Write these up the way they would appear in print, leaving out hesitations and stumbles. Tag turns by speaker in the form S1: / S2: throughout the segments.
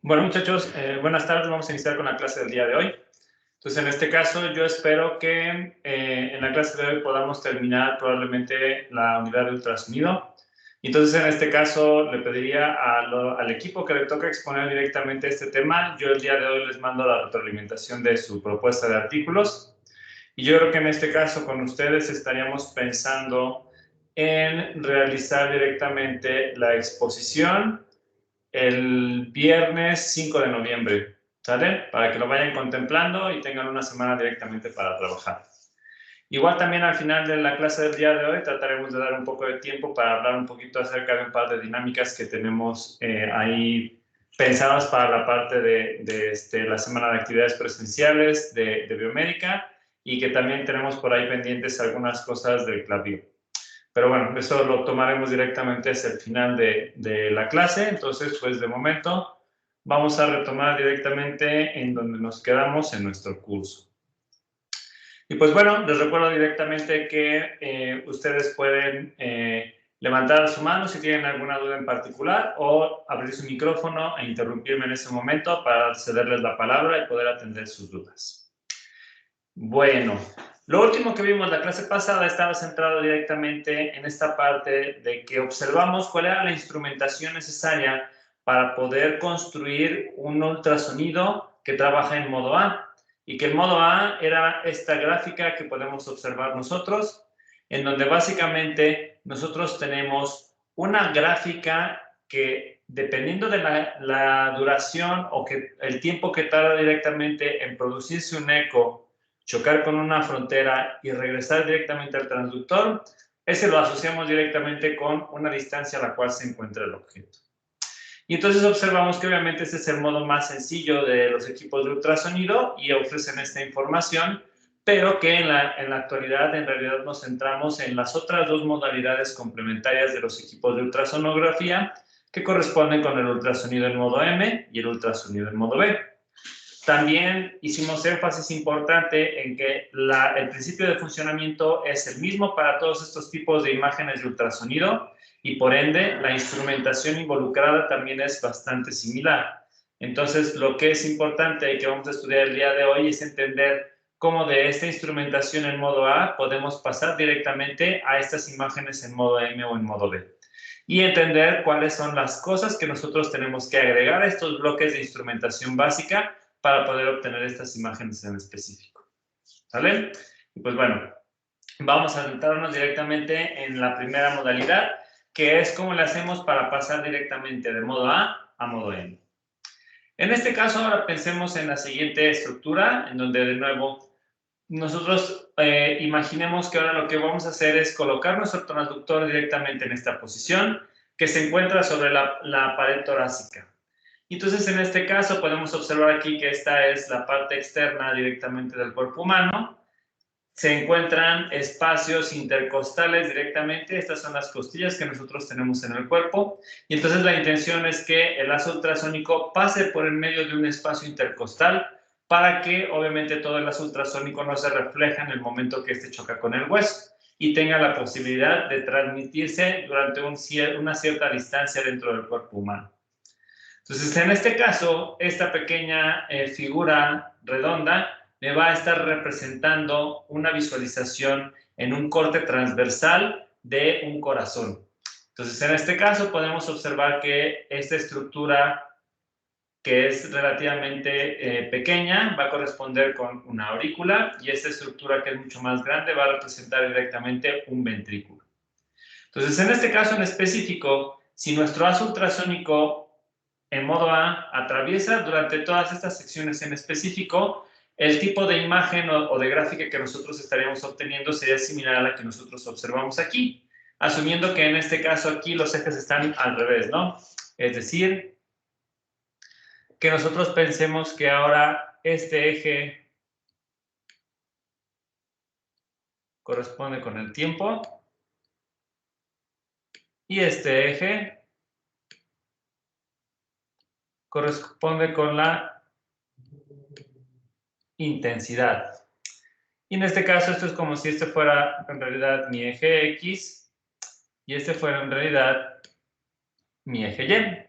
S1: Bueno, muchachos, buenas tardes. Vamos a iniciar con la clase del día de hoy. Entonces, en este caso, yo espero que en la clase de hoy podamos terminar probablemente la unidad de ultrasonido. Entonces, en este caso, le pediría al equipo que le toca exponer directamente este tema. Yo el día de hoy les mando la retroalimentación de su propuesta de artículos. Y yo creo que en este caso, con ustedes estaríamos pensando en realizar directamente la exposición el viernes 5 de noviembre, ¿sale? Para que lo vayan contemplando y tengan una semana directamente para trabajar. Igual también al final de la clase del día de hoy trataremos de dar un poco de tiempo para hablar un poquito acerca de un par de dinámicas que tenemos ahí pensadas para la parte de la semana de actividades presenciales de biomédica y que también tenemos por ahí pendientes algunas cosas del CLAVIO. Pero bueno, eso lo tomaremos directamente hacia el final de la clase. Entonces, pues de momento vamos a retomar directamente en donde nos quedamos en nuestro curso. Y pues bueno, les recuerdo directamente que ustedes pueden levantar su mano si tienen alguna duda en particular o abrir su micrófono e interrumpirme en ese momento para cederles la palabra y poder atender sus dudas. Bueno, lo último que vimos la clase pasada estaba centrado directamente en esta parte de que observamos cuál era la instrumentación necesaria para poder construir un ultrasonido que trabaja en modo A. Y que el modo A era esta gráfica que podemos observar nosotros, en donde básicamente nosotros tenemos una gráfica que, dependiendo de la duración o que el tiempo que tarda directamente en producirse un eco, chocar con una frontera y regresar directamente al transductor, ese lo asociamos directamente con una distancia a la cual se encuentra el objeto. Y entonces observamos que obviamente este es el modo más sencillo de los equipos de ultrasonido y ofrecen esta información, pero que en la actualidad en realidad nos centramos en las otras dos modalidades complementarias de los equipos de ultrasonografía que corresponden con el ultrasonido en modo M y el ultrasonido en modo B. También hicimos énfasis importante en que el principio de funcionamiento es el mismo para todos estos tipos de imágenes de ultrasonido y por ende la instrumentación involucrada también es bastante similar. Entonces, lo que es importante y que vamos a estudiar el día de hoy es entender cómo de esta instrumentación en modo A podemos pasar directamente a estas imágenes en modo M o en modo B. Y entender cuáles son las cosas que nosotros tenemos que agregar a estos bloques de instrumentación básica para poder obtener estas imágenes en específico. ¿Sale? Y pues bueno, vamos a centrarnos directamente en la primera modalidad, que es cómo le hacemos para pasar directamente de modo A a modo M. En este caso, ahora pensemos en la siguiente estructura, en donde de nuevo nosotros imaginemos que ahora lo que vamos a hacer es colocar nuestro transductor directamente en esta posición, que se encuentra sobre la pared torácica. Entonces, en este caso, podemos observar aquí que esta es la parte externa directamente del cuerpo humano. Se encuentran espacios intercostales directamente. Estas son las costillas que nosotros tenemos en el cuerpo. Y entonces la intención es que el lazo ultrasónico pase por en medio de un espacio intercostal para que, obviamente, todo el lazo ultrasónico no se refleje en el momento que este choca con el hueso y tenga la posibilidad de transmitirse durante una cierta distancia dentro del cuerpo humano. Entonces, en este caso, esta pequeña figura redonda me va a estar representando una visualización en un corte transversal de un corazón. Entonces, en este caso podemos observar que esta estructura, que es relativamente pequeña, va a corresponder con una aurícula y esta estructura, que es mucho más grande, va a representar directamente un ventrículo. Entonces, en este caso en específico, si nuestro haz ultrasónico en modo A atraviesa durante todas estas secciones en específico, el tipo de imagen o de gráfica que nosotros estaríamos obteniendo sería similar a la que nosotros observamos aquí, asumiendo que en este caso aquí los ejes están al revés, ¿no? Es decir, que nosotros pensemos que ahora este eje corresponde con el tiempo y este eje corresponde con la intensidad. Y en este caso esto es como si este fuera en realidad mi eje X y este fuera en realidad mi eje Y.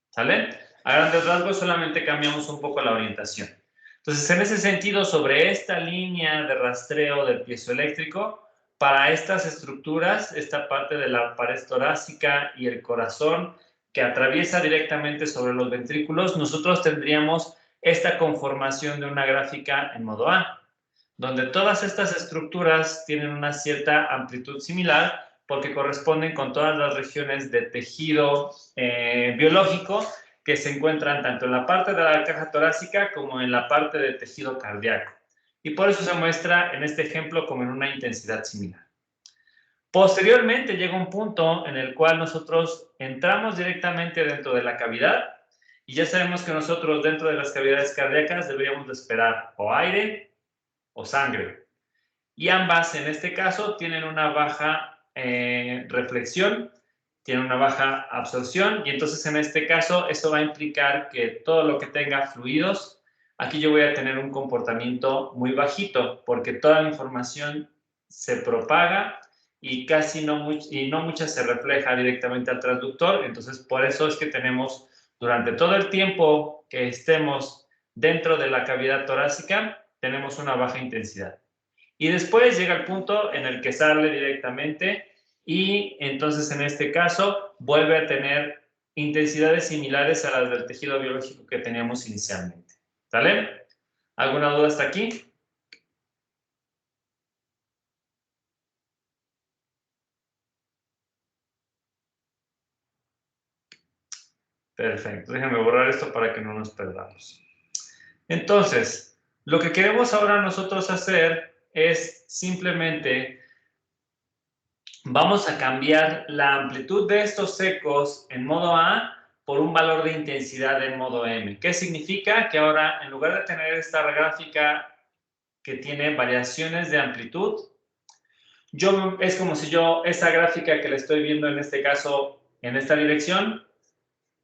S1: ¿Sale? A grandes rasgos solamente cambiamos un poco la orientación. Entonces, en ese sentido, sobre esta línea de rastreo del piezoeléctrico, para estas estructuras, esta parte de la pared torácica y el corazón que atraviesa directamente sobre los ventrículos, nosotros tendríamos esta conformación de una gráfica en modo A, donde todas estas estructuras tienen una cierta amplitud similar porque corresponden con todas las regiones de tejido biológico que se encuentran tanto en la parte de la caja torácica como en la parte de tejido cardíaco. Y por eso se muestra en este ejemplo como en una intensidad similar. Posteriormente llega un punto en el cual nosotros entramos directamente dentro de la cavidad y ya sabemos que nosotros dentro de las cavidades cardíacas deberíamos de esperar o aire o sangre. Y ambas en este caso tienen una baja reflexión, tienen una baja absorción y entonces en este caso eso va a implicar que todo lo que tenga fluidos, aquí yo voy a tener un comportamiento muy bajito porque toda la información se propaga y casi no mucha se refleja directamente al transductor, entonces por eso es que tenemos durante todo el tiempo que estemos dentro de la cavidad torácica, tenemos una baja intensidad. Y después llega el punto en el que sale directamente y entonces en este caso vuelve a tener intensidades similares a las del tejido biológico que teníamos inicialmente. ¿Sale? ¿Alguna duda hasta aquí? Perfecto. Déjenme borrar esto para que no nos perdamos. Entonces, lo que queremos ahora nosotros hacer es simplemente vamos a cambiar la amplitud de estos ecos en modo A por un valor de intensidad en modo M. ¿Qué significa? Que ahora, en lugar de tener esta gráfica que tiene variaciones de amplitud, es como si yo, esa gráfica que le estoy viendo en este caso, en esta dirección,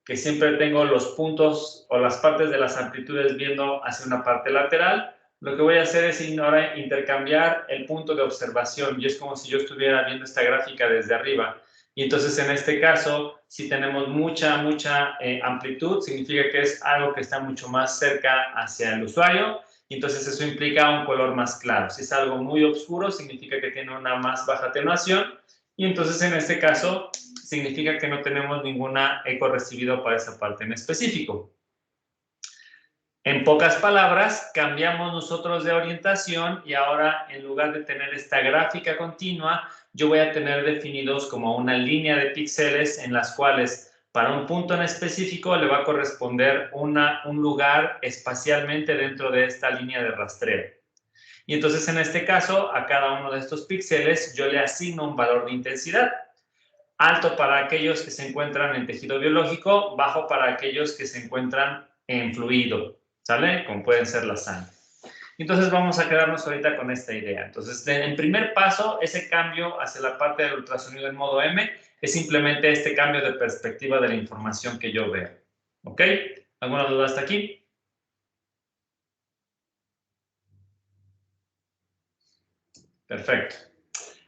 S1: que siempre tengo los puntos o las partes de las amplitudes viendo hacia una parte lateral, lo que voy a hacer es ahora intercambiar el punto de observación y es como si yo estuviera viendo esta gráfica desde arriba. Y entonces en este caso, si tenemos mucha amplitud, significa que es algo que está mucho más cerca hacia el usuario y entonces eso implica un color más claro. Si es algo muy oscuro, significa que tiene una más baja atenuación y entonces en este caso significa que no tenemos ninguna eco recibido para esa parte en específico. En pocas palabras, cambiamos nosotros de orientación y ahora en lugar de tener esta gráfica continua, yo voy a tener definidos como una línea de píxeles en las cuales para un punto en específico le va a corresponder un lugar espacialmente dentro de esta línea de rastreo. Y entonces en este caso, a cada uno de estos píxeles yo le asigno un valor de intensidad. Alto para aquellos que se encuentran en tejido biológico, bajo para aquellos que se encuentran en fluido, ¿sale? Como pueden ser la sangre. Entonces vamos a quedarnos ahorita con esta idea. Entonces, en primer paso, ese cambio hacia la parte del ultrasonido en modo M es simplemente este cambio de perspectiva de la información que yo veo. ¿Ok? ¿Alguna duda hasta aquí? Perfecto.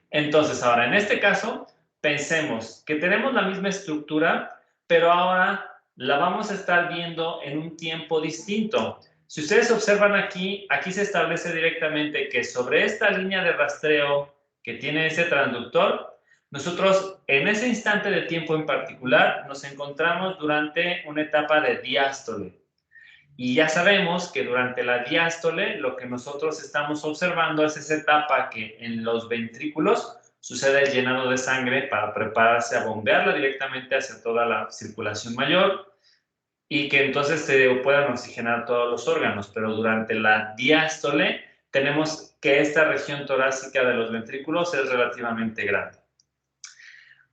S1: Entonces, ahora, en este caso, pensemos que tenemos la misma estructura, pero ahora la vamos a estar viendo en un tiempo distinto. Si ustedes observan aquí, aquí se establece directamente que sobre esta línea de rastreo que tiene ese transductor, nosotros en ese instante de tiempo en particular nos encontramos durante una etapa de diástole. Y ya sabemos que durante la diástole lo que nosotros estamos observando es esa etapa que en los ventrículos sucede el llenado de sangre para prepararse a bombearla directamente hacia toda la circulación mayor y que entonces se puedan oxigenar todos los órganos. Pero durante la diástole tenemos que esta región torácica de los ventrículos es relativamente grande.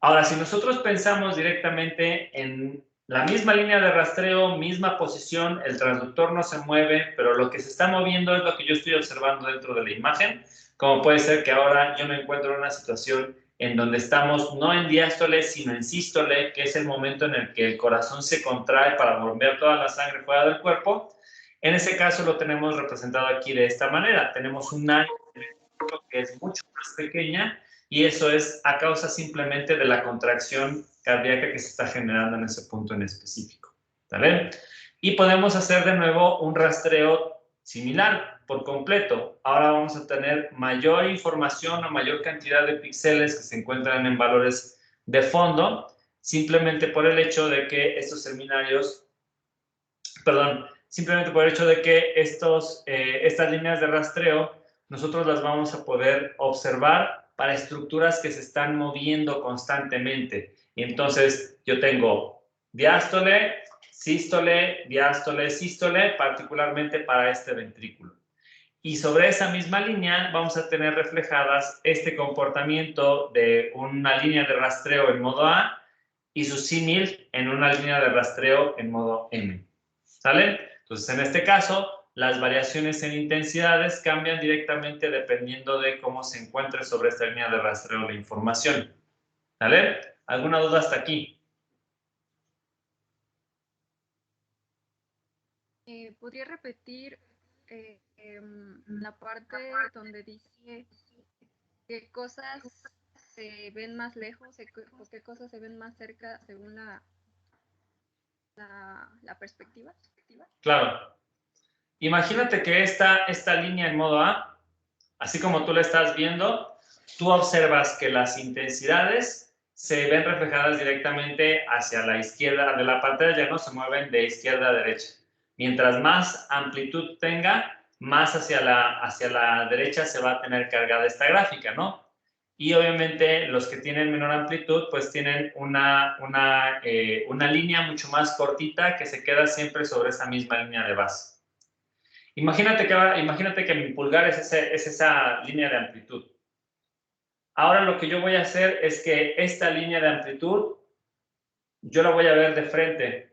S1: Ahora, si nosotros pensamos directamente en la misma línea de rastreo, misma posición, el transductor no se mueve, pero lo que se está moviendo es lo que yo estoy observando dentro de la imagen, como puede ser que ahora yo me encuentro en una situación en donde estamos no en diástole, sino en sístole, que es el momento en el que el corazón se contrae para bombear toda la sangre fuera del cuerpo. En ese caso lo tenemos representado aquí de esta manera. Tenemos un área que es mucho más pequeña y eso es a causa simplemente de la contracción cardíaca que se está generando en ese punto en específico. ¿Vale? Y podemos hacer de nuevo un rastreo similar por completo. Ahora vamos a tener mayor información o mayor cantidad de píxeles que se encuentran en valores de fondo, simplemente por el hecho de que estos seminarios, perdón, simplemente por el hecho de que estas líneas de rastreo nosotros las vamos a poder observar para estructuras que se están moviendo constantemente. Y entonces yo tengo diástole, sístole, diástole, sístole, particularmente para este ventrículo. Y sobre esa misma línea vamos a tener reflejadas este comportamiento de una línea de rastreo en modo A y su símil en una línea de rastreo en modo M. ¿Sale? Entonces, en este caso, las variaciones en intensidades cambian directamente dependiendo de cómo se encuentre sobre esta línea de rastreo la información. ¿Sale? ¿Alguna duda hasta aquí?
S2: ¿Podría repetir la parte donde dice qué cosas se ven más lejos o qué cosas se ven más cerca según la perspectiva?
S1: Claro. Imagínate que esta línea en modo A, así como tú la estás viendo, tú observas que las intensidades se ven reflejadas directamente hacia la izquierda de la pantalla, ¿no? Se mueven de izquierda a derecha. Mientras más amplitud tenga, más hacia la derecha se va a tener cargada esta gráfica, ¿no? Y obviamente los que tienen menor amplitud, pues tienen una línea mucho más cortita que se queda siempre sobre esa misma línea de base. Imagínate que mi pulgar es esa línea de amplitud. Ahora lo que yo voy a hacer es que esta línea de amplitud yo la voy a ver de frente.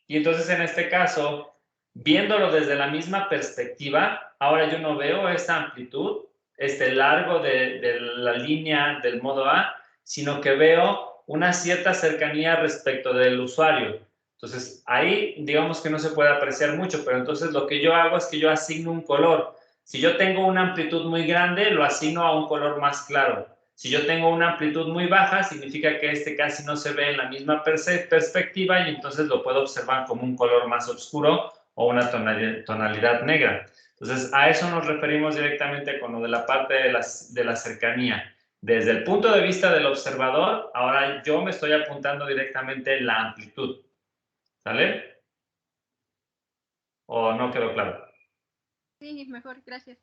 S1: Y entonces en este caso, viéndolo desde la misma perspectiva, ahora yo no veo esa amplitud, este largo de la línea del modo A, sino que veo una cierta cercanía respecto del usuario. Entonces ahí digamos que no se puede apreciar mucho, pero entonces lo que yo hago es que yo asigno un color. Si yo tengo una amplitud muy grande, lo asigno a un color más claro. Si yo tengo una amplitud muy baja, significa que este casi no se ve en la misma perspectiva y entonces lo puedo observar como un color más oscuro o una tonalidad negra. Entonces, a eso nos referimos directamente con lo de la parte de la cercanía. Desde el punto de vista del observador, ahora yo me estoy apuntando directamente la amplitud. ¿Sale? ¿O no quedó claro?
S2: Sí, mejor, gracias.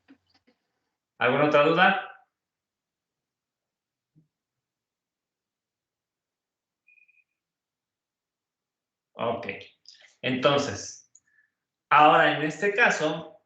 S1: ¿Alguna otra duda? Ok. Entonces, ahora en este caso,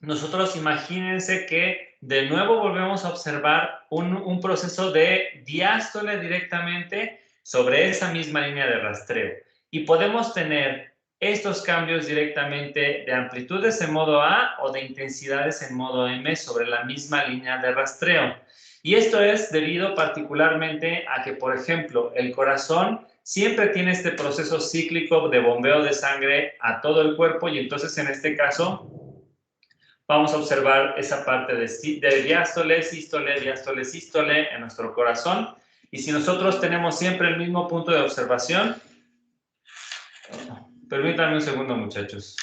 S1: nosotros imagínense que de nuevo volvemos a observar un proceso de diástole directamente sobre esa misma línea de rastreo. Y podemos tener estos cambios directamente de amplitudes en modo A o de intensidades en modo M sobre la misma línea de rastreo. Y esto es debido particularmente a que, por ejemplo, el corazón siempre tiene este proceso cíclico de bombeo de sangre a todo el cuerpo y entonces en este caso vamos a observar esa parte de diástole, sístole, diástole, sístole en nuestro corazón. Y si nosotros tenemos siempre el mismo punto de observación, permítanme un segundo, muchachos.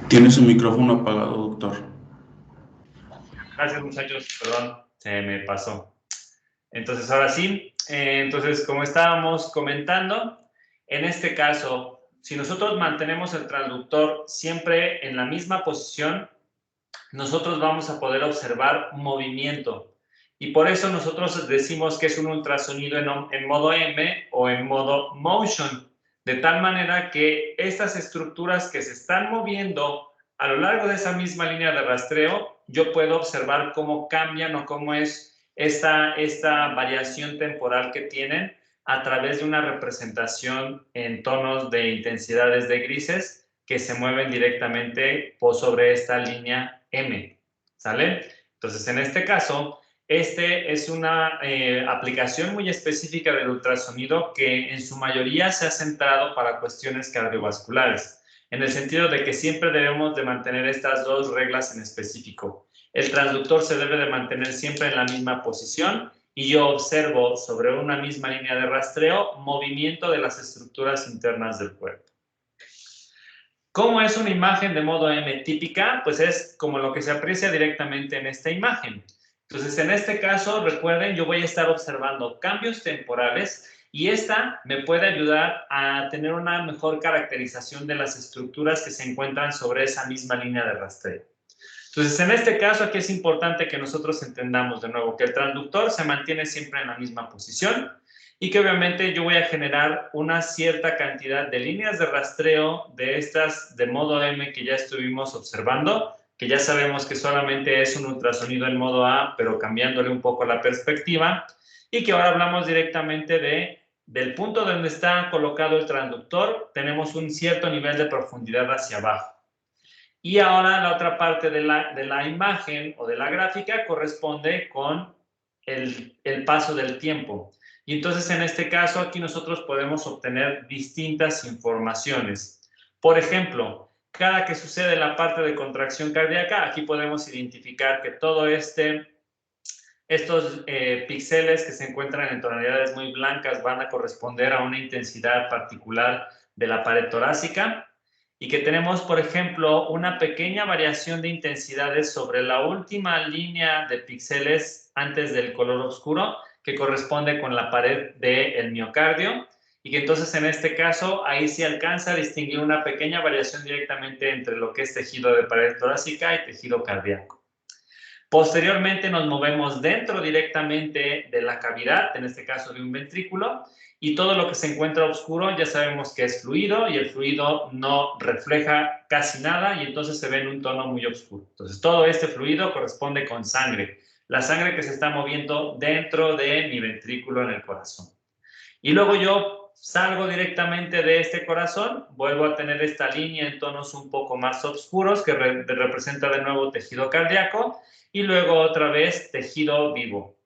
S3: Tiene su micrófono apagado, doctor.
S1: Gracias, muchachos. Perdón, se me pasó. Entonces, ahora sí. Entonces, como estábamos comentando, en este caso, si nosotros mantenemos el transductor siempre en la misma posición, nosotros vamos a poder observar movimiento. Y por eso nosotros decimos que es un ultrasonido en modo M o en modo motion, de tal manera que estas estructuras que se están moviendo a lo largo de esa misma línea de rastreo, yo puedo observar cómo cambian o cómo es esta variación temporal que tienen a través de una representación en tonos de intensidades de grises que se mueven directamente por sobre esta línea M, ¿sale? Entonces, en este caso, este es una aplicación muy específica del ultrasonido que en su mayoría se ha centrado para cuestiones cardiovasculares, en el sentido de que siempre debemos de mantener estas dos reglas en específico. El transductor se debe de mantener siempre en la misma posición y yo observo sobre una misma línea de rastreo movimiento de las estructuras internas del cuerpo. ¿Cómo es una imagen de modo M típica? Pues es como lo que se aprecia directamente en esta imagen. Entonces, en este caso, recuerden, yo voy a estar observando cambios temporales y esta me puede ayudar a tener una mejor caracterización de las estructuras que se encuentran sobre esa misma línea de rastreo. Entonces, en este caso, aquí es importante que nosotros entendamos de nuevo que el transductor se mantiene siempre en la misma posición y que obviamente yo voy a generar una cierta cantidad de líneas de rastreo de estas de modo M que ya estuvimos observando, que ya sabemos que solamente es un ultrasonido en modo A, pero cambiándole un poco la perspectiva, y que ahora hablamos directamente del punto donde está colocado el transductor, tenemos un cierto nivel de profundidad hacia abajo. Y ahora la otra parte de la imagen o de la gráfica corresponde con el paso del tiempo. Y entonces en este caso aquí nosotros podemos obtener distintas informaciones. Por ejemplo, cada que sucede la parte de contracción cardíaca, aquí podemos identificar que todo estos píxeles que se encuentran en tonalidades muy blancas van a corresponder a una intensidad particular de la pared torácica y que tenemos, por ejemplo, una pequeña variación de intensidades sobre la última línea de píxeles antes del color oscuro que corresponde con la pared del miocardio y que entonces en este caso ahí se alcanza a distinguir una pequeña variación directamente entre lo que es tejido de pared torácica y tejido cardíaco. Posteriormente nos movemos dentro directamente de la cavidad, en este caso de un ventrículo, y todo lo que se encuentra oscuro ya sabemos que es fluido y el fluido no refleja casi nada y entonces se ve en un tono muy oscuro. Entonces todo este fluido corresponde con sangre, la sangre que se está moviendo dentro de mi ventrículo en el corazón. Y luego yo salgo directamente de este corazón, vuelvo a tener esta línea en tonos un poco más oscuros que representa de nuevo tejido cardíaco y luego otra vez tejido vivo,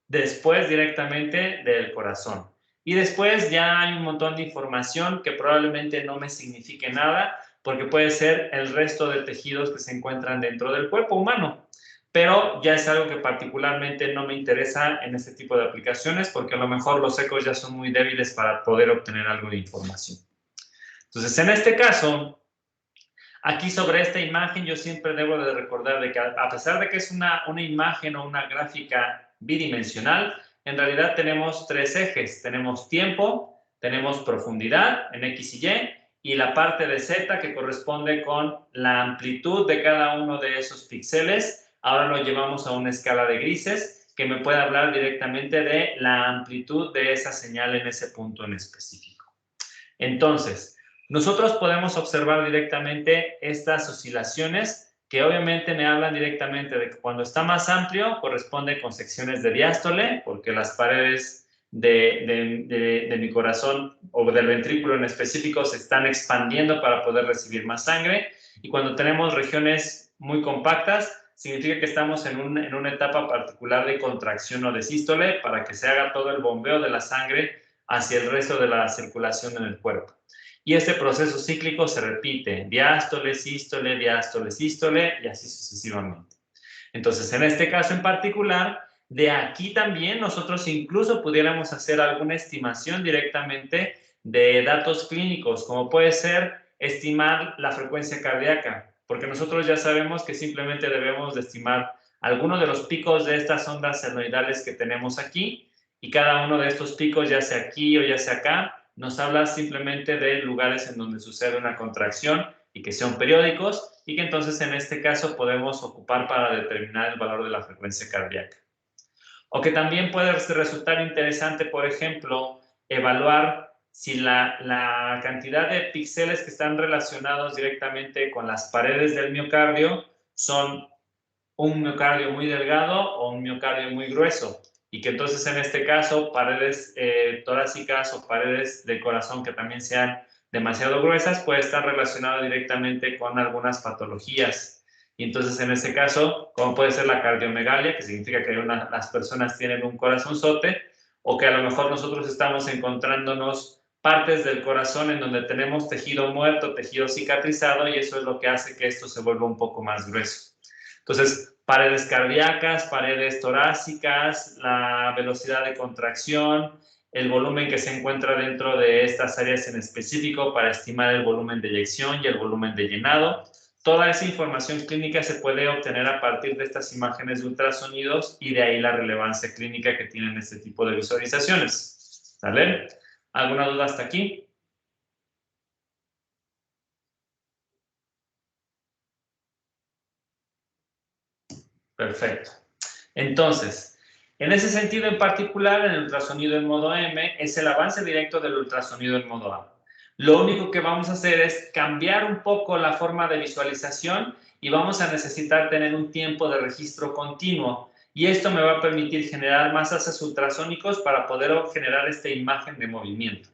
S1: después directamente del corazón. Y después ya hay un montón de información que probablemente no me signifique nada porque puede ser el resto de tejidos que se encuentran dentro del cuerpo humano. Pero ya es algo que particularmente no me interesa en este tipo de aplicaciones porque a lo mejor los ecos ya son muy débiles para poder obtener algo de información. Entonces, en este caso, aquí sobre esta imagen yo siempre debo de recordar de que a pesar de que es una imagen o una gráfica bidimensional, en realidad tenemos tres ejes. Tenemos tiempo, tenemos profundidad en X y la parte de Z que corresponde con la amplitud de cada uno de esos píxeles. Ahora lo llevamos a una escala de grises que me puede hablar directamente de la amplitud de esa señal en ese punto en específico. Entonces, nosotros podemos observar directamente estas oscilaciones que obviamente me hablan directamente de que cuando está más amplio corresponde con secciones de diástole, porque las paredes de mi corazón o del ventrículo en específico se están expandiendo para poder recibir más sangre. Y cuando tenemos regiones muy compactas, significa que estamos en una etapa particular de contracción o de sístole para que se haga todo el bombeo de la sangre hacia el resto de la circulación en el cuerpo. Y este proceso cíclico se repite, diástole, sístole, diástole, sístole y así sucesivamente. Entonces, en este caso en particular, de aquí también nosotros incluso pudiéramos hacer alguna estimación directamente de datos clínicos, como puede ser estimar la frecuencia cardíaca. porque nosotros ya sabemos que simplemente debemos de estimar algunos de los picos de estas ondas senoidales que tenemos aquí, y cada uno de estos picos, ya sea aquí o ya sea acá, nos habla simplemente de lugares en donde sucede una contracción y que son periódicos, y que entonces en este caso podemos ocupar para determinar el valor de la frecuencia cardíaca. O que también puede resultar interesante, por ejemplo, evaluar si la cantidad de píxeles que están relacionados directamente con las paredes del miocardio son un miocardio muy delgado o un miocardio muy grueso, y que entonces en este caso paredes torácicas o paredes del corazón que también sean demasiado gruesas puede estar relacionado directamente con algunas patologías. Y entonces en este caso, como puede ser la cardiomegalia, que significa que las personas tienen un corazonzote, o que a lo mejor nosotros estamos encontrándonos partes del corazón en donde tenemos tejido muerto, tejido cicatrizado, y eso es lo que hace que esto se vuelva un poco más grueso. Entonces, paredes cardíacas, paredes torácicas, la velocidad de contracción, el volumen que se encuentra dentro de estas áreas en específico para estimar el volumen de eyección y el volumen de llenado. Toda esa información clínica se puede obtener a partir de estas imágenes de ultrasonidos, y de ahí la relevancia clínica que tienen este tipo de visualizaciones. ¿Sale? ¿Alguna duda hasta aquí? Perfecto. Entonces, en ese sentido en particular, el ultrasonido en modo M es el avance directo del ultrasonido en modo A. Lo único que vamos a hacer es cambiar un poco la forma de visualización, y vamos a necesitar tener un tiempo de registro continuo, y esto me va a permitir generar más haces ultrasónicos para poder generar esta imagen de movimiento.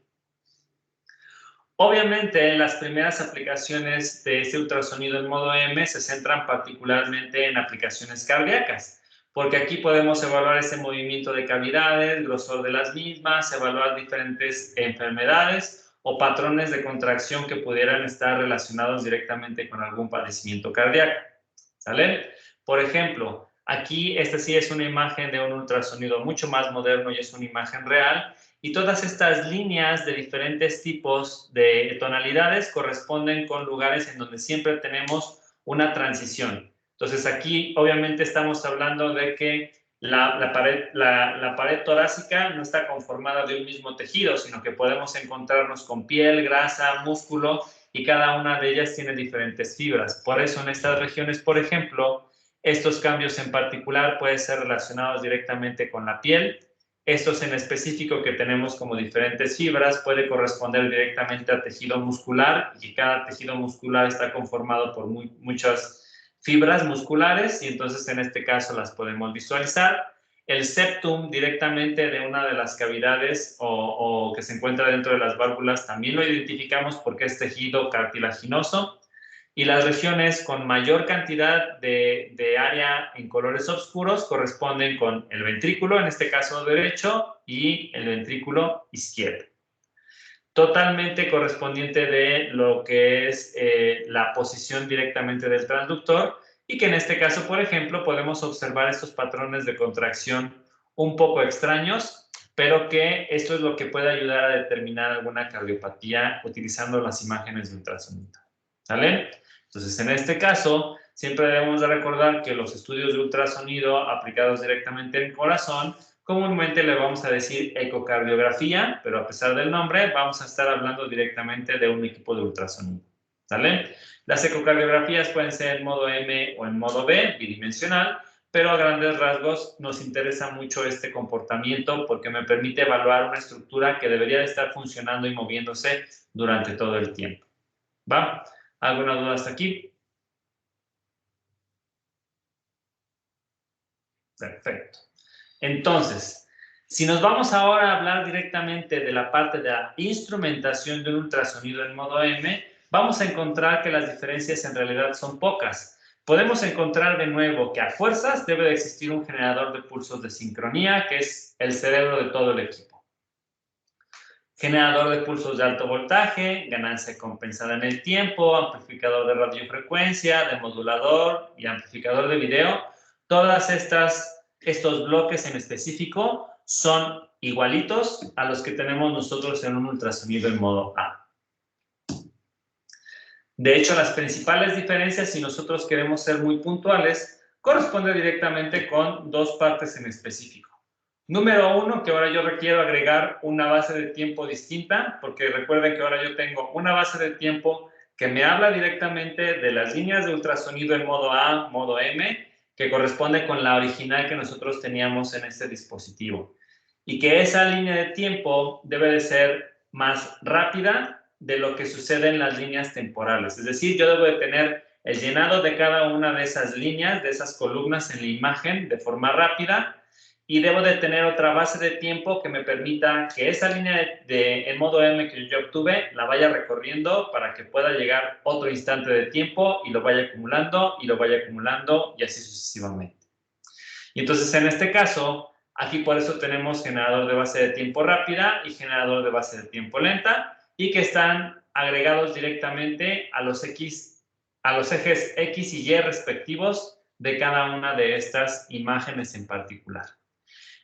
S1: Obviamente, las primeras aplicaciones de este ultrasonido en modo M se centran particularmente en aplicaciones cardíacas, porque aquí podemos evaluar ese movimiento de cavidades, el grosor de las mismas, evaluar diferentes enfermedades o patrones de contracción que pudieran estar relacionados directamente con algún padecimiento cardíaco. ¿Sale? Por ejemplo, aquí esta sí es una imagen de un ultrasonido mucho más moderno y es una imagen real. Y todas estas líneas de diferentes tipos de tonalidades corresponden con lugares en donde siempre tenemos una transición. Entonces aquí obviamente estamos hablando de que la pared torácica no está conformada de un mismo tejido, sino que podemos encontrarnos con piel, grasa, músculo, y cada una de ellas tiene diferentes fibras. Por eso en estas regiones, por ejemplo, estos cambios en particular pueden ser relacionados directamente con la piel. Estos en específico que tenemos como diferentes fibras puede corresponder directamente a tejido muscular, y cada tejido muscular está conformado por muchas fibras musculares, y entonces en este caso las podemos visualizar. El septum directamente de una de las cavidades o que se encuentra dentro de las válvulas también lo identificamos porque es tejido cartilaginoso. Y las regiones con mayor cantidad de área en colores oscuros corresponden con el ventrículo, en este caso derecho, y el ventrículo izquierdo. Totalmente correspondiente de lo que es la posición directamente del transductor, y que en este caso, por ejemplo, podemos observar estos patrones de contracción un poco extraños, pero que esto es lo que puede ayudar a determinar alguna cardiopatía utilizando las imágenes de ultrasonido. ¿Sale? Entonces, en este caso, siempre debemos de recordar que los estudios de ultrasonido aplicados directamente en el corazón, comúnmente le vamos a decir ecocardiografía, pero a pesar del nombre, vamos a estar hablando directamente de un equipo de ultrasonido. ¿Sale? Las ecocardiografías pueden ser en modo M o en modo B, bidimensional, pero a grandes rasgos nos interesa mucho este comportamiento porque me permite evaluar una estructura que debería de estar funcionando y moviéndose durante todo el tiempo. ¿Va? ¿Alguna duda hasta aquí? Perfecto. Entonces, si nos vamos ahora a hablar directamente de la parte de la instrumentación de un ultrasonido en modo M, vamos a encontrar que las diferencias en realidad son pocas. Podemos encontrar de nuevo que a fuerzas debe de existir un generador de pulsos de sincronía, que es el cerebro de todo el equipo. Generador de pulsos de alto voltaje, ganancia compensada en el tiempo, amplificador de radiofrecuencia, demodulador y amplificador de video. Todas estos bloques en específico son igualitos a los que tenemos nosotros en un ultrasonido en modo A. De hecho, las principales diferencias, si nosotros queremos ser muy puntuales, corresponde directamente con dos partes en específico. Número uno, que ahora yo requiero agregar una base de tiempo distinta, porque recuerden que ahora yo tengo una base de tiempo que me habla directamente de las líneas de ultrasonido en modo A, modo M, que corresponde con la original que nosotros teníamos en este dispositivo. Y que esa línea de tiempo debe de ser más rápida de lo que sucede en las líneas temporales. Es decir, yo debo de tener el llenado de cada una de esas líneas, de esas columnas en la imagen de forma rápida, y debo de tener otra base de tiempo que me permita que esa línea en modo M que yo obtuve la vaya recorriendo para que pueda llegar otro instante de tiempo y lo vaya acumulando y lo vaya acumulando y así sucesivamente. Y entonces en este caso, aquí por eso tenemos generador de base de tiempo rápida y generador de base de tiempo lenta y que están agregados directamente a los ejes X y Y respectivos de cada una de estas imágenes en particular.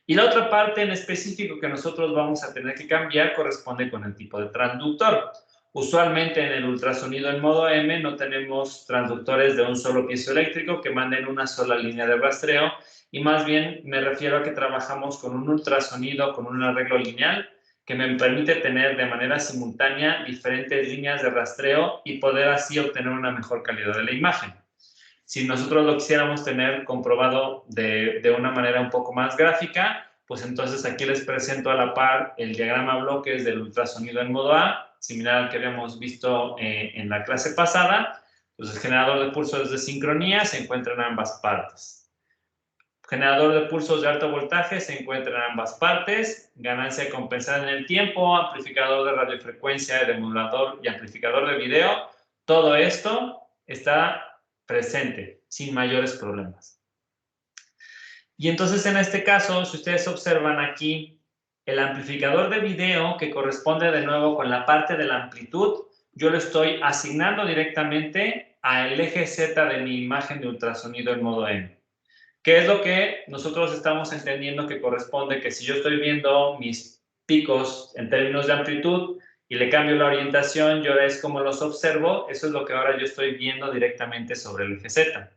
S1: Y la otra parte en específico que nosotros vamos a tener que cambiar corresponde con el tipo de transductor. Usualmente en el ultrasonido en modo M no tenemos transductores de un solo piezoeléctrico que manden una sola línea de rastreo y más bien me refiero a que trabajamos con un ultrasonido con un arreglo lineal que me permite tener de manera simultánea diferentes líneas de rastreo y poder así obtener una mejor calidad de la imagen. Si nosotros lo quisiéramos tener comprobado de una manera un poco más gráfica, pues entonces aquí les presento a la par el diagrama bloques del ultrasonido en modo A, similar al que habíamos visto en la clase pasada. Entonces, el generador de pulsos de sincronía se encuentra en ambas partes. Generador de pulsos de alto voltaje se encuentra en ambas partes. Ganancia compensada en el tiempo, amplificador de radiofrecuencia, demodulador y amplificador de video. Todo esto está presente, sin mayores problemas. Y entonces, en este caso, si ustedes observan aquí, el amplificador de video, que corresponde de nuevo con la parte de la amplitud, yo lo estoy asignando directamente al eje Z de mi imagen de ultrasonido en modo M. ¿Qué es lo que nosotros estamos entendiendo que corresponde? Que si yo estoy viendo mis picos en términos de amplitud y le cambio la orientación, yo es como los observo, eso es lo que ahora yo estoy viendo directamente sobre el eje Z.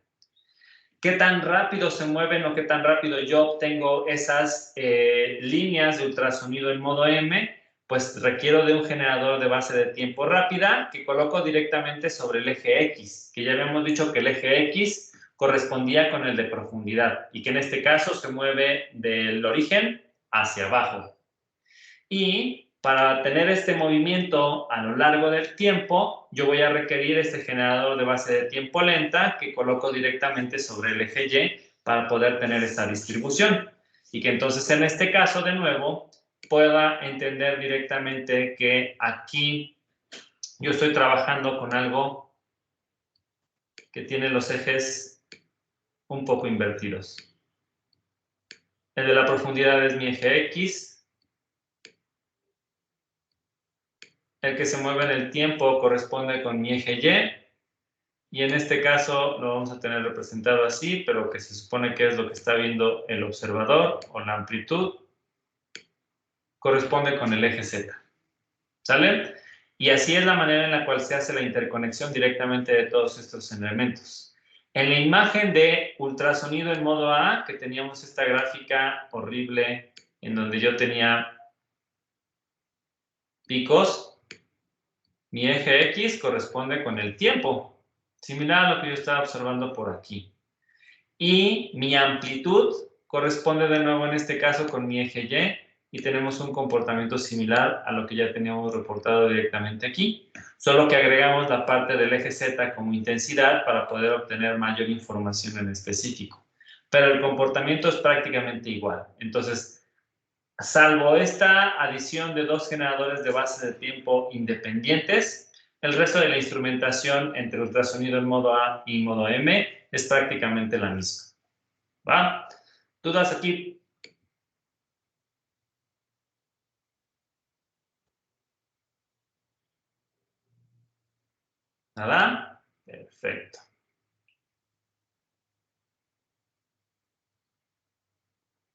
S1: ¿Qué tan rápido se mueven o qué tan rápido yo obtengo esas líneas de ultrasonido en modo M? Pues requiero de un generador de base de tiempo rápida que coloco directamente sobre el eje X, que ya habíamos dicho que el eje X correspondía con el de profundidad y que en este caso se mueve del origen hacia abajo. Y para tener este movimiento a lo largo del tiempo, yo voy a requerir este generador de base de tiempo lenta que coloco directamente sobre el eje Y para poder tener esta distribución. Y que entonces en este caso, de nuevo, pueda entender directamente que aquí yo estoy trabajando con algo que tiene los ejes un poco invertidos. El de la profundidad es mi eje X. El que se mueve en el tiempo corresponde con mi eje Y. Y en este caso lo vamos a tener representado así, pero que se supone que es lo que está viendo el observador o la amplitud, corresponde con el eje Z. ¿Sale? Y así es la manera en la cual se hace la interconexión directamente de todos estos elementos. En la imagen de ultrasonido en modo A, que teníamos esta gráfica horrible en donde yo tenía picos, mi eje X corresponde con el tiempo, similar a lo que yo estaba observando por aquí. Y mi amplitud corresponde de nuevo en este caso con mi eje Y tenemos un comportamiento similar a lo que ya teníamos reportado directamente aquí, solo que agregamos la parte del eje Z como intensidad para poder obtener mayor información en específico. Pero el comportamiento es prácticamente igual. Entonces, salvo esta adición de dos generadores de base de tiempo independientes, el resto de la instrumentación entre ultrasonido en modo A y modo M es prácticamente la misma. ¿Va? ¿Dudas aquí? ¿Nada? Perfecto.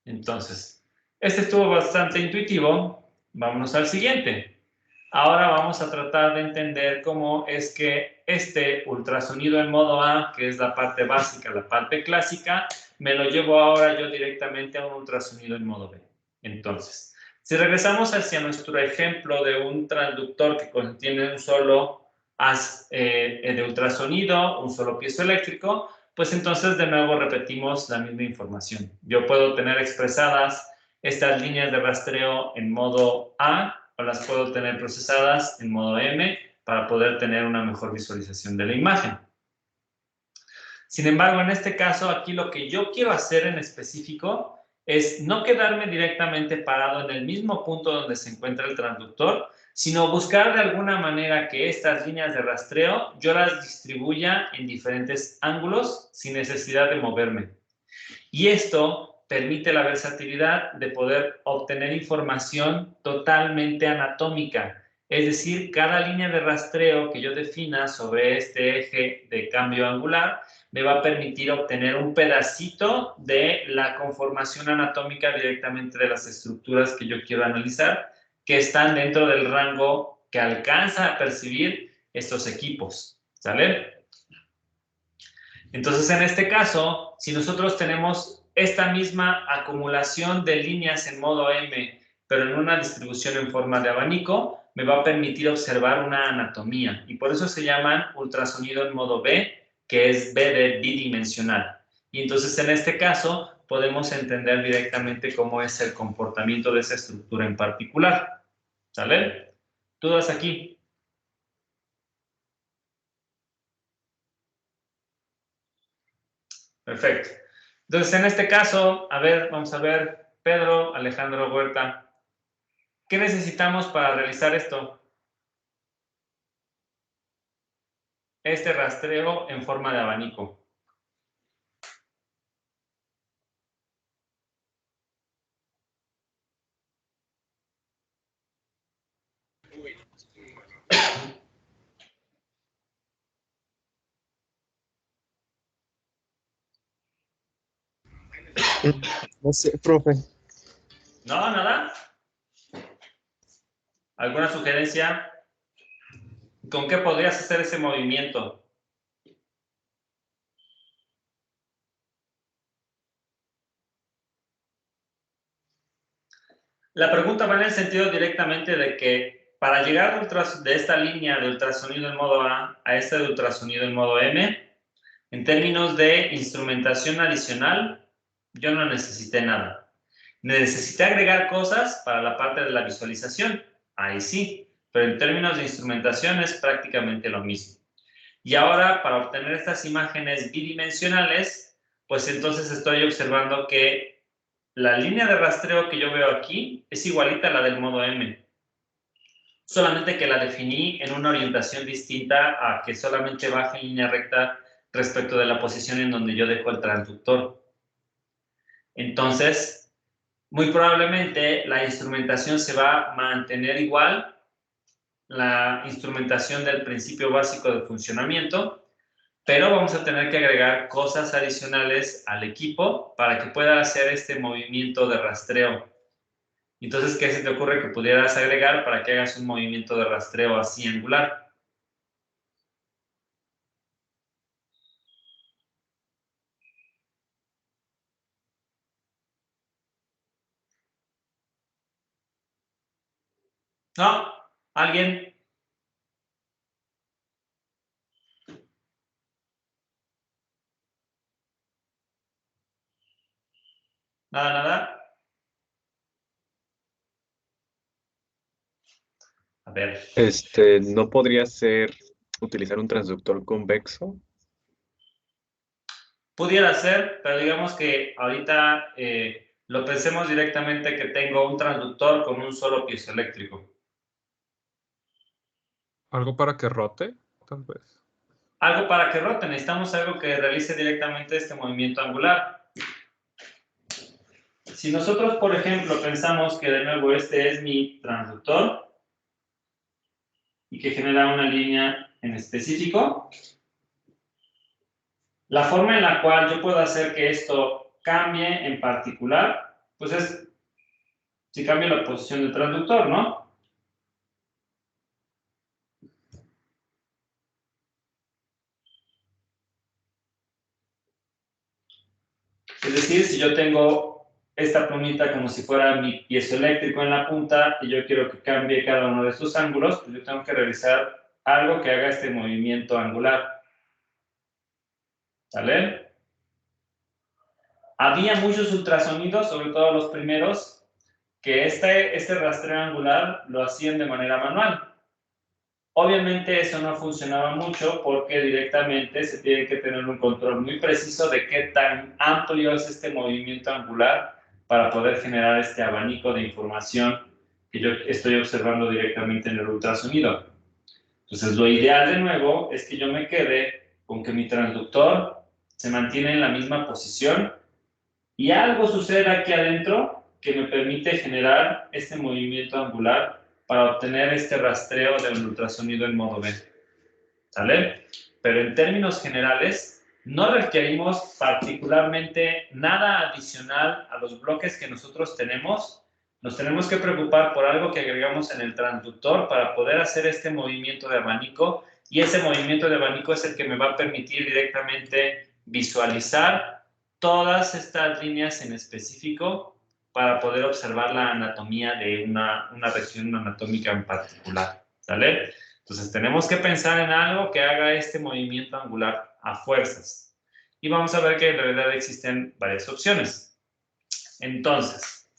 S1: Entonces, este estuvo bastante intuitivo. Vámonos al siguiente. Ahora vamos a tratar de entender cómo es que este ultrasonido en modo A, que es la parte básica, la parte clásica, me lo llevo ahora yo directamente a un ultrasonido en modo B. Entonces, si regresamos hacia nuestro ejemplo de un transductor que contiene un solo haz de ultrasonido, un solo piezoeléctrico, pues entonces de nuevo repetimos la misma información. Yo puedo tener expresadas estas líneas de rastreo en modo A o las puedo tener procesadas en modo M para poder tener una mejor visualización de la imagen. Sin embargo, en este caso, aquí lo que yo quiero hacer en específico es no quedarme directamente parado en el mismo punto donde se encuentra el transductor, sino buscar de alguna manera que estas líneas de rastreo yo las distribuya en diferentes ángulos sin necesidad de moverme. Y esto permite la versatilidad de poder obtener información totalmente anatómica. Es decir, cada línea de rastreo que yo defina sobre este eje de cambio angular me va a permitir obtener un pedacito de la conformación anatómica directamente de las estructuras que yo quiero analizar, que están dentro del rango que alcanza a percibir estos equipos. ¿Sale? Entonces, en este caso, si nosotros tenemos esta misma acumulación de líneas en modo M, pero en una distribución en forma de abanico, me va a permitir observar una anatomía. Y por eso se llaman ultrasonido en modo B, que es B de bidimensional. Y entonces, en este caso, podemos entender directamente cómo es el comportamiento de esa estructura en particular. ¿Sale? ¿Dudas aquí? Perfecto. Entonces, en este caso, a ver, vamos a ver, Pedro, Alejandro Huerta, ¿qué necesitamos para realizar esto? Este rastreo en forma de abanico.
S4: No sé, profe.
S1: ¿No? ¿Nada? ¿Alguna sugerencia? ¿Con qué podrías hacer ese movimiento? La pregunta va en el sentido directamente de que para llegar de esta línea de ultrasonido en modo A a esta de ultrasonido en modo M, en términos de instrumentación adicional, yo no necesité nada. Necesité agregar cosas para la parte de la visualización, ahí sí, pero en términos de instrumentación es prácticamente lo mismo. Y ahora, para obtener estas imágenes bidimensionales, pues entonces estoy observando que la línea de rastreo que yo veo aquí es igualita a la del modo M, solamente que la definí en una orientación distinta a que solamente baje en línea recta respecto de la posición en donde yo dejo el transductor. Entonces, muy probablemente la instrumentación se va a mantener igual, la instrumentación del principio básico de funcionamiento, pero vamos a tener que agregar cosas adicionales al equipo para que pueda hacer este movimiento de rastreo. Entonces, ¿qué se te ocurre que pudieras agregar para que hagas un movimiento de rastreo así angular? ¿No? ¿Alguien? ¿Nada, nada? A ver.
S4: ¿No podría ser utilizar un transductor convexo?
S1: Pudiera ser, pero digamos que ahorita lo pensemos directamente que tengo un transductor con un solo piezoeléctrico.
S5: ¿Algo para que rote? Tal vez.
S1: Algo para que rote, necesitamos algo que realice directamente este movimiento angular. Si nosotros, por ejemplo, pensamos que de nuevo este es mi transductor y que genera una línea en específico, la forma en la cual yo puedo hacer que esto cambie en particular, pues es si cambio la posición del transductor, ¿no? Es decir, si yo tengo esta plumita como si fuera mi piezoeléctrico en la punta y yo quiero que cambie cada uno de estos ángulos, pues yo tengo que realizar algo que haga este movimiento angular. ¿Sale? Había muchos ultrasonidos, sobre todo los primeros, que este rastreo angular lo hacían de manera manual. Obviamente eso no funcionaba mucho porque directamente se tiene que tener un control muy preciso de qué tan amplio es este movimiento angular para poder generar este abanico de información que yo estoy observando directamente en el ultrasonido. Entonces, lo ideal de nuevo es que yo me quede con que mi transductor se mantiene en la misma posición y algo sucede aquí adentro que me permite generar este movimiento angular para obtener este rastreo del ultrasonido en modo B. ¿Sale? Pero en términos generales, no requerimos particularmente nada adicional a los bloques que nosotros tenemos. Nos tenemos que preocupar por algo que agregamos en el transductor para poder hacer este movimiento de abanico, y ese movimiento de abanico es el que me va a permitir directamente visualizar todas estas líneas en específico para poder observar la anatomía de una región anatómica en particular. ¿Sale? Entonces tenemos que pensar en algo que haga este movimiento angular a fuerzas. Y vamos a ver que en realidad existen varias opciones. Entonces,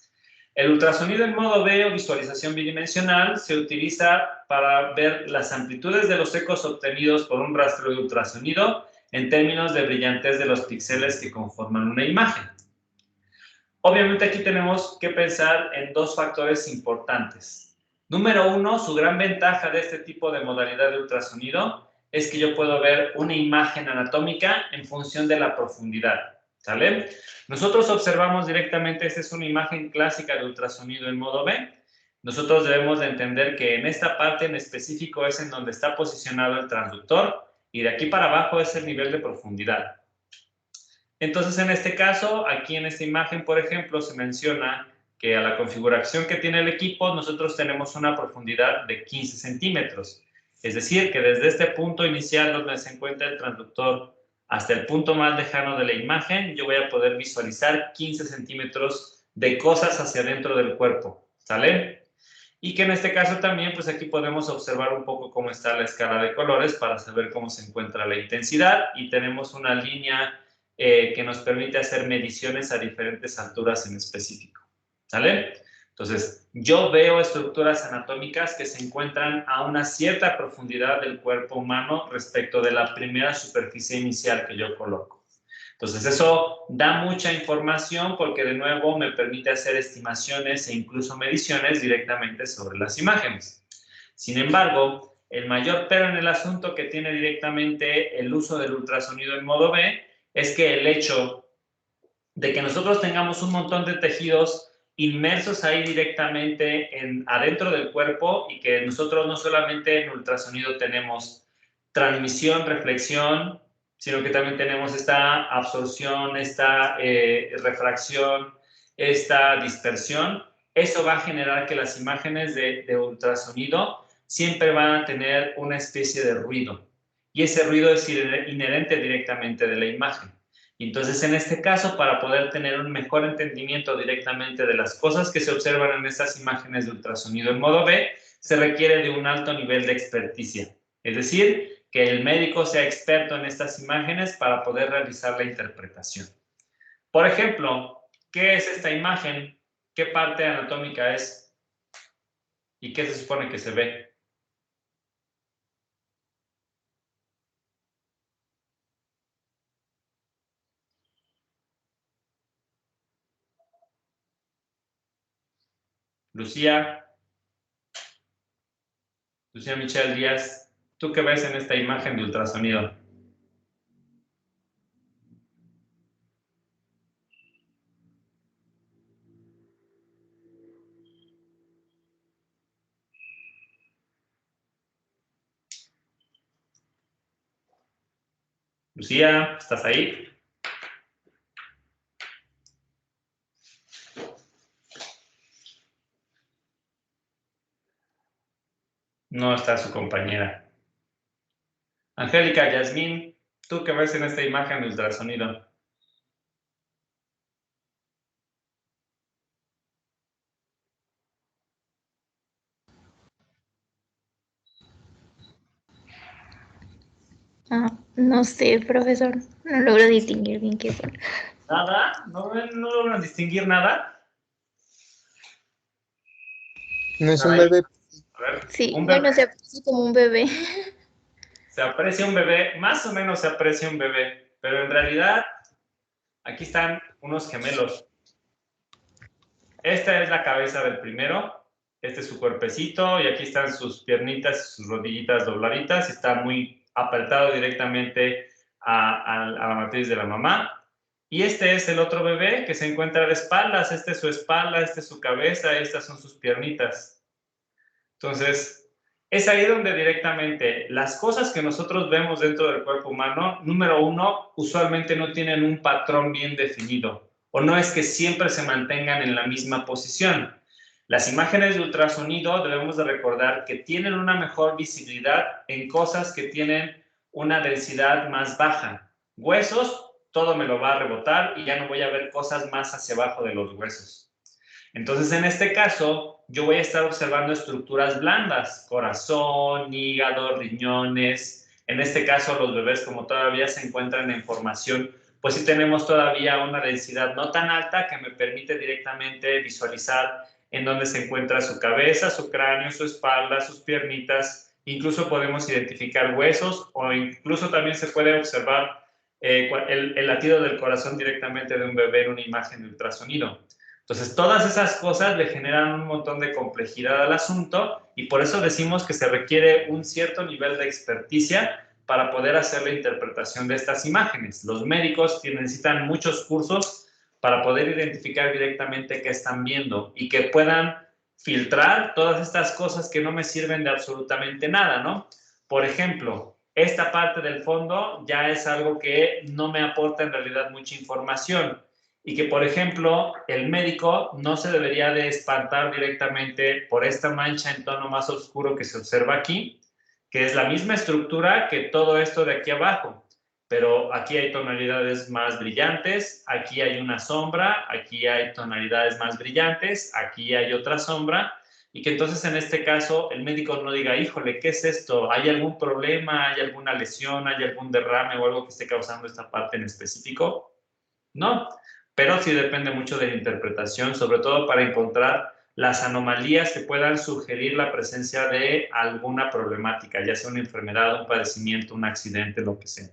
S1: el ultrasonido en modo B o visualización bidimensional se utiliza para ver las amplitudes de los ecos obtenidos por un rastreo de ultrasonido en términos de brillantez de los píxeles que conforman una imagen. Obviamente aquí tenemos que pensar en dos factores importantes. Número uno, su gran ventaja de este tipo de modalidad de ultrasonido es que yo puedo ver una imagen anatómica en función de la profundidad, ¿sale? Nosotros observamos directamente, esta es una imagen clásica de ultrasonido en modo B. Nosotros debemos de entender que en esta parte en específico es en donde está posicionado el transductor y de aquí para abajo es el nivel de profundidad. Entonces, en este caso, aquí en esta imagen, por ejemplo, se menciona que a la configuración que tiene el equipo, nosotros tenemos una profundidad de 15 centímetros. Es decir, que desde este punto inicial donde se encuentra el transductor hasta el punto más lejano de la imagen, yo voy a poder visualizar 15 centímetros de cosas hacia adentro del cuerpo. ¿Sale? Y que en este caso también, pues aquí podemos observar un poco cómo está la escala de colores para saber cómo se encuentra la intensidad, y tenemos una línea que nos permite hacer mediciones a diferentes alturas en específico. ¿Sale? Entonces, yo veo estructuras anatómicas que se encuentran a una cierta profundidad del cuerpo humano respecto de la primera superficie inicial que yo coloco. Entonces, eso da mucha información porque, de nuevo, me permite hacer estimaciones e incluso mediciones directamente sobre las imágenes. Sin embargo, el mayor pero en el asunto que tiene directamente el uso del ultrasonido en modo B es que el hecho de que nosotros tengamos un montón de tejidos inmersos ahí directamente adentro del cuerpo, y que nosotros no solamente en ultrasonido tenemos transmisión, reflexión, sino que también tenemos esta absorción, esta refracción, esta dispersión. Eso va a generar que las imágenes de ultrasonido siempre van a tener una especie de ruido, y ese ruido es inherente directamente de la imagen. Entonces, en este caso, para poder tener un mejor entendimiento directamente de las cosas que se observan en estas imágenes de ultrasonido en modo B, se requiere de un alto nivel de experticia. Es decir, que el médico sea experto en estas imágenes para poder realizar la interpretación. Por ejemplo, ¿qué es esta imagen? ¿Qué parte anatómica es? ¿Y qué se supone que se ve? Lucía Michelle Díaz, ¿tú qué ves en esta imagen de ultrasonido? Lucía, ¿estás ahí? No está su compañera. Angélica, Yasmín, ¿tú qué ves en esta imagen de ultrasonido?
S6: No sé, profesor. No logro distinguir bien qué son.
S1: ¿Nada? ¿No logran distinguir nada?
S7: No es un
S1: Caray.
S7: bebé.
S1: A ver,
S6: Sí,
S1: un bebé.
S6: bueno, se aprecia como un bebé.
S1: Se aprecia un bebé, más o menos se aprecia un bebé, pero en realidad aquí están unos gemelos. Esta es la cabeza del primero, este es su cuerpecito y aquí están sus piernitas, sus rodillitas dobladitas y está muy apretado directamente a la matriz de la mamá. Y este es el otro bebé que se encuentra de espaldas, este es su espalda, este es su cabeza, estas son sus piernitas. Entonces, es ahí donde directamente las cosas que nosotros vemos dentro del cuerpo humano, número uno, usualmente no tienen un patrón bien definido o no es que siempre se mantengan en la misma posición. Las imágenes de ultrasonido debemos de recordar que tienen una mejor visibilidad en cosas que tienen una densidad más baja. Huesos, todo me lo va a rebotar y ya no voy a ver cosas más hacia abajo de los huesos. Entonces, en este caso, yo voy a estar observando estructuras blandas, corazón, hígado, riñones. En este caso, los bebés, como todavía se encuentran en formación, pues sí tenemos todavía una densidad no tan alta que me permite directamente visualizar en dónde se encuentra su cabeza, su cráneo, su espalda, sus piernitas. Incluso podemos identificar huesos o incluso también se puede observar el latido del corazón directamente de un bebé en una imagen de ultrasonido. Entonces, todas esas cosas le generan un montón de complejidad al asunto y por eso decimos que se requiere un cierto nivel de experticia para poder hacer la interpretación de estas imágenes. Los médicos necesitan muchos cursos para poder identificar directamente qué están viendo y que puedan filtrar todas estas cosas que no me sirven de absolutamente nada, ¿no? Por ejemplo, esta parte del fondo ya es algo que no me aporta en realidad mucha información y que, por ejemplo, el médico no se debería de espantar directamente por esta mancha en tono más oscuro que se observa aquí, que es la misma estructura que todo esto de aquí abajo, pero aquí hay tonalidades más brillantes, aquí hay una sombra, aquí hay tonalidades más brillantes, aquí hay otra sombra, y que entonces en este caso el médico no diga, híjole, ¿qué es esto? ¿Hay algún problema? ¿Hay alguna lesión? ¿Hay algún derrame o algo que esté causando esta parte en específico? No, pero sí depende mucho de la interpretación, sobre todo para encontrar las anomalías que puedan sugerir la presencia de alguna problemática, ya sea una enfermedad, un padecimiento, un accidente, lo que sea.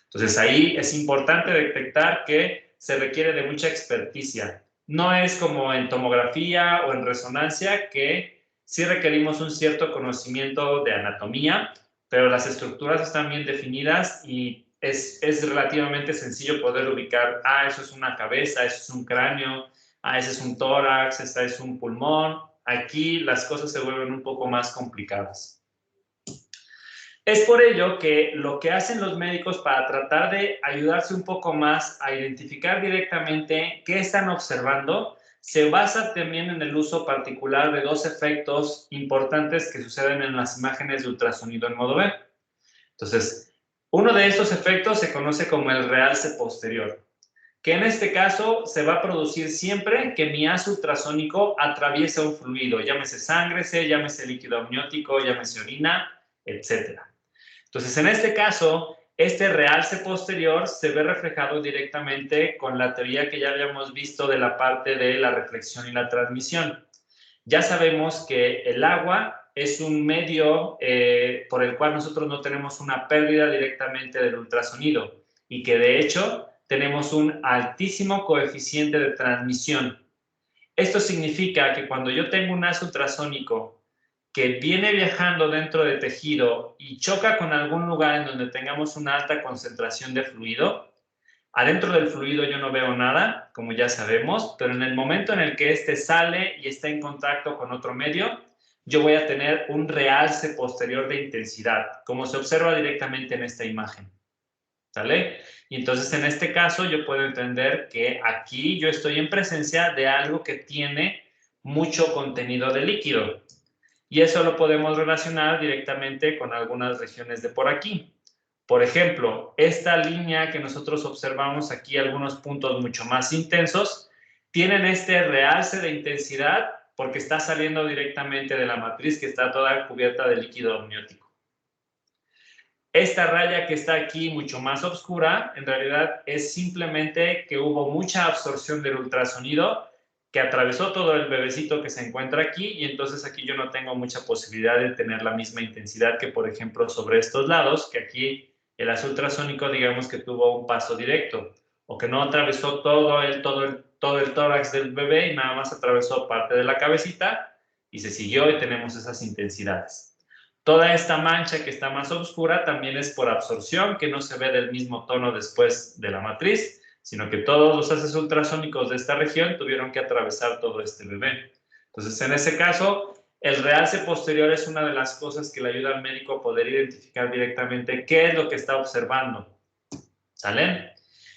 S1: Entonces ahí es importante detectar que se requiere de mucha experticia. No es como en tomografía o en resonancia que sí requerimos un cierto conocimiento de anatomía, pero las estructuras están bien definidas y es relativamente sencillo poder ubicar, eso es una cabeza, eso es un cráneo, ese es un tórax, ese es un pulmón. Aquí las cosas se vuelven un poco más complicadas. Es por ello que lo que hacen los médicos para tratar de ayudarse un poco más a identificar directamente qué están observando, se basa también en el uso particular de dos efectos importantes que suceden en las imágenes de ultrasonido en modo B. Entonces, uno de estos efectos se conoce como el realce posterior, que en este caso se va a producir siempre que mi haz ultrasónico atraviesa un fluido, llámese sangre, llámese líquido amniótico, llámese orina, etc. Entonces, en este caso, este realce posterior se ve reflejado directamente con la teoría que ya habíamos visto de la parte de la reflexión y la transmisión. Ya sabemos que el agua es un medio por el cual nosotros no tenemos una pérdida directamente del ultrasonido y que de hecho tenemos un altísimo coeficiente de transmisión. Esto significa que cuando yo tengo un haz ultrasónico que viene viajando dentro de tejido y choca con algún lugar en donde tengamos una alta concentración de fluido, adentro del fluido yo no veo nada, como ya sabemos, pero en el momento en el que éste sale y está en contacto con otro medio, yo voy a tener un realce posterior de intensidad, como se observa directamente en esta imagen. ¿Sale? Y entonces en este caso yo puedo entender que aquí yo estoy en presencia de algo que tiene mucho contenido de líquido. Y eso lo podemos relacionar directamente con algunas regiones de por aquí. Por ejemplo, esta línea que nosotros observamos aquí, algunos puntos mucho más intensos, tienen este realce de intensidad porque está saliendo directamente de la matriz que está toda cubierta de líquido amniótico. Esta raya que está aquí mucho más oscura, en realidad es simplemente que hubo mucha absorción del ultrasonido que atravesó todo el bebecito que se encuentra aquí y entonces aquí yo no tengo mucha posibilidad de tener la misma intensidad que, por ejemplo, sobre estos lados, que aquí el azul ultrasónico, digamos que tuvo un paso directo o que no atravesó todo el tórax del bebé y nada más atravesó parte de la cabecita y se siguió y tenemos esas intensidades. Toda esta mancha que está más oscura también es por absorción, que no se ve del mismo tono después de la matriz, sino que todos los haces ultrasónicos de esta región tuvieron que atravesar todo este bebé. Entonces, en ese caso, el realce posterior es una de las cosas que le ayuda al médico a poder identificar directamente qué es lo que está observando. ¿Sale?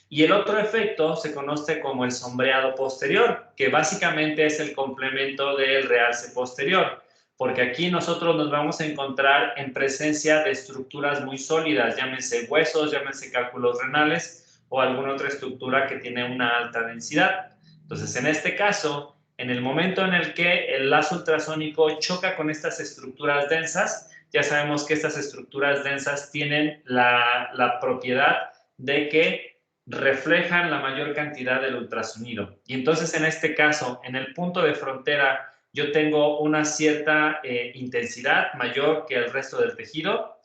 S1: Y el otro efecto se conoce como el sombreado posterior, que básicamente es el complemento del realce posterior, porque aquí nosotros nos vamos a encontrar en presencia de estructuras muy sólidas, llámense huesos, llámense cálculos renales o alguna otra estructura que tiene una alta densidad. Entonces, en este caso, en el momento en el que el lazo ultrasónico choca con estas estructuras densas, ya sabemos que estas estructuras densas tienen la propiedad de que reflejan la mayor cantidad del ultrasonido. Y entonces, en este caso, en el punto de frontera, yo tengo una cierta intensidad mayor que el resto del tejido,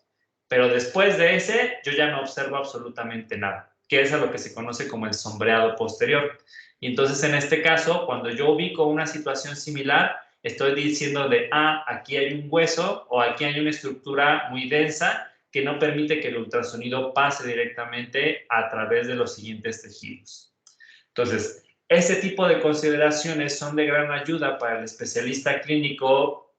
S1: pero después de ese, yo ya no observo absolutamente nada, que es a lo que se conoce como el sombreado posterior. Y entonces, en este caso, cuando yo ubico una situación similar, estoy diciendo de, aquí hay un hueso o aquí hay una estructura muy densa que no permite que el ultrasonido pase directamente a través de los siguientes tejidos. Entonces, ese tipo de consideraciones son de gran ayuda para el especialista clínico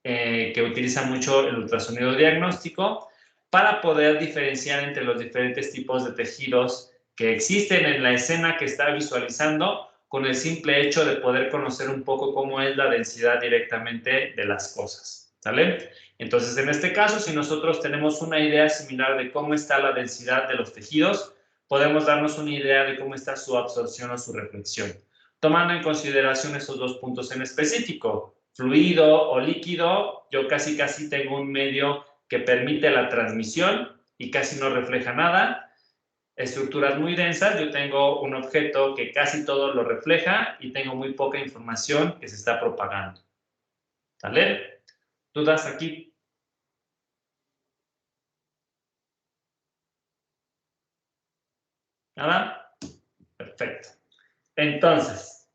S1: que utiliza mucho el ultrasonido diagnóstico para poder diferenciar entre los diferentes tipos de tejidos que existen en la escena que está visualizando con el simple hecho de poder conocer un poco cómo es la densidad directamente de las cosas. ¿Sale? Entonces, en este caso, si nosotros tenemos una idea similar de cómo está la densidad de los tejidos, podemos darnos una idea de cómo está su absorción o su reflexión, tomando en consideración esos dos puntos en específico. Fluido o líquido, yo casi tengo un medio que permite la transmisión y casi no refleja nada. Estructuras muy densas, yo tengo un objeto que casi todo lo refleja y tengo muy poca información que se está propagando. ¿Vale? ¿Dudas aquí? ¿Nada? Perfecto. Entonces,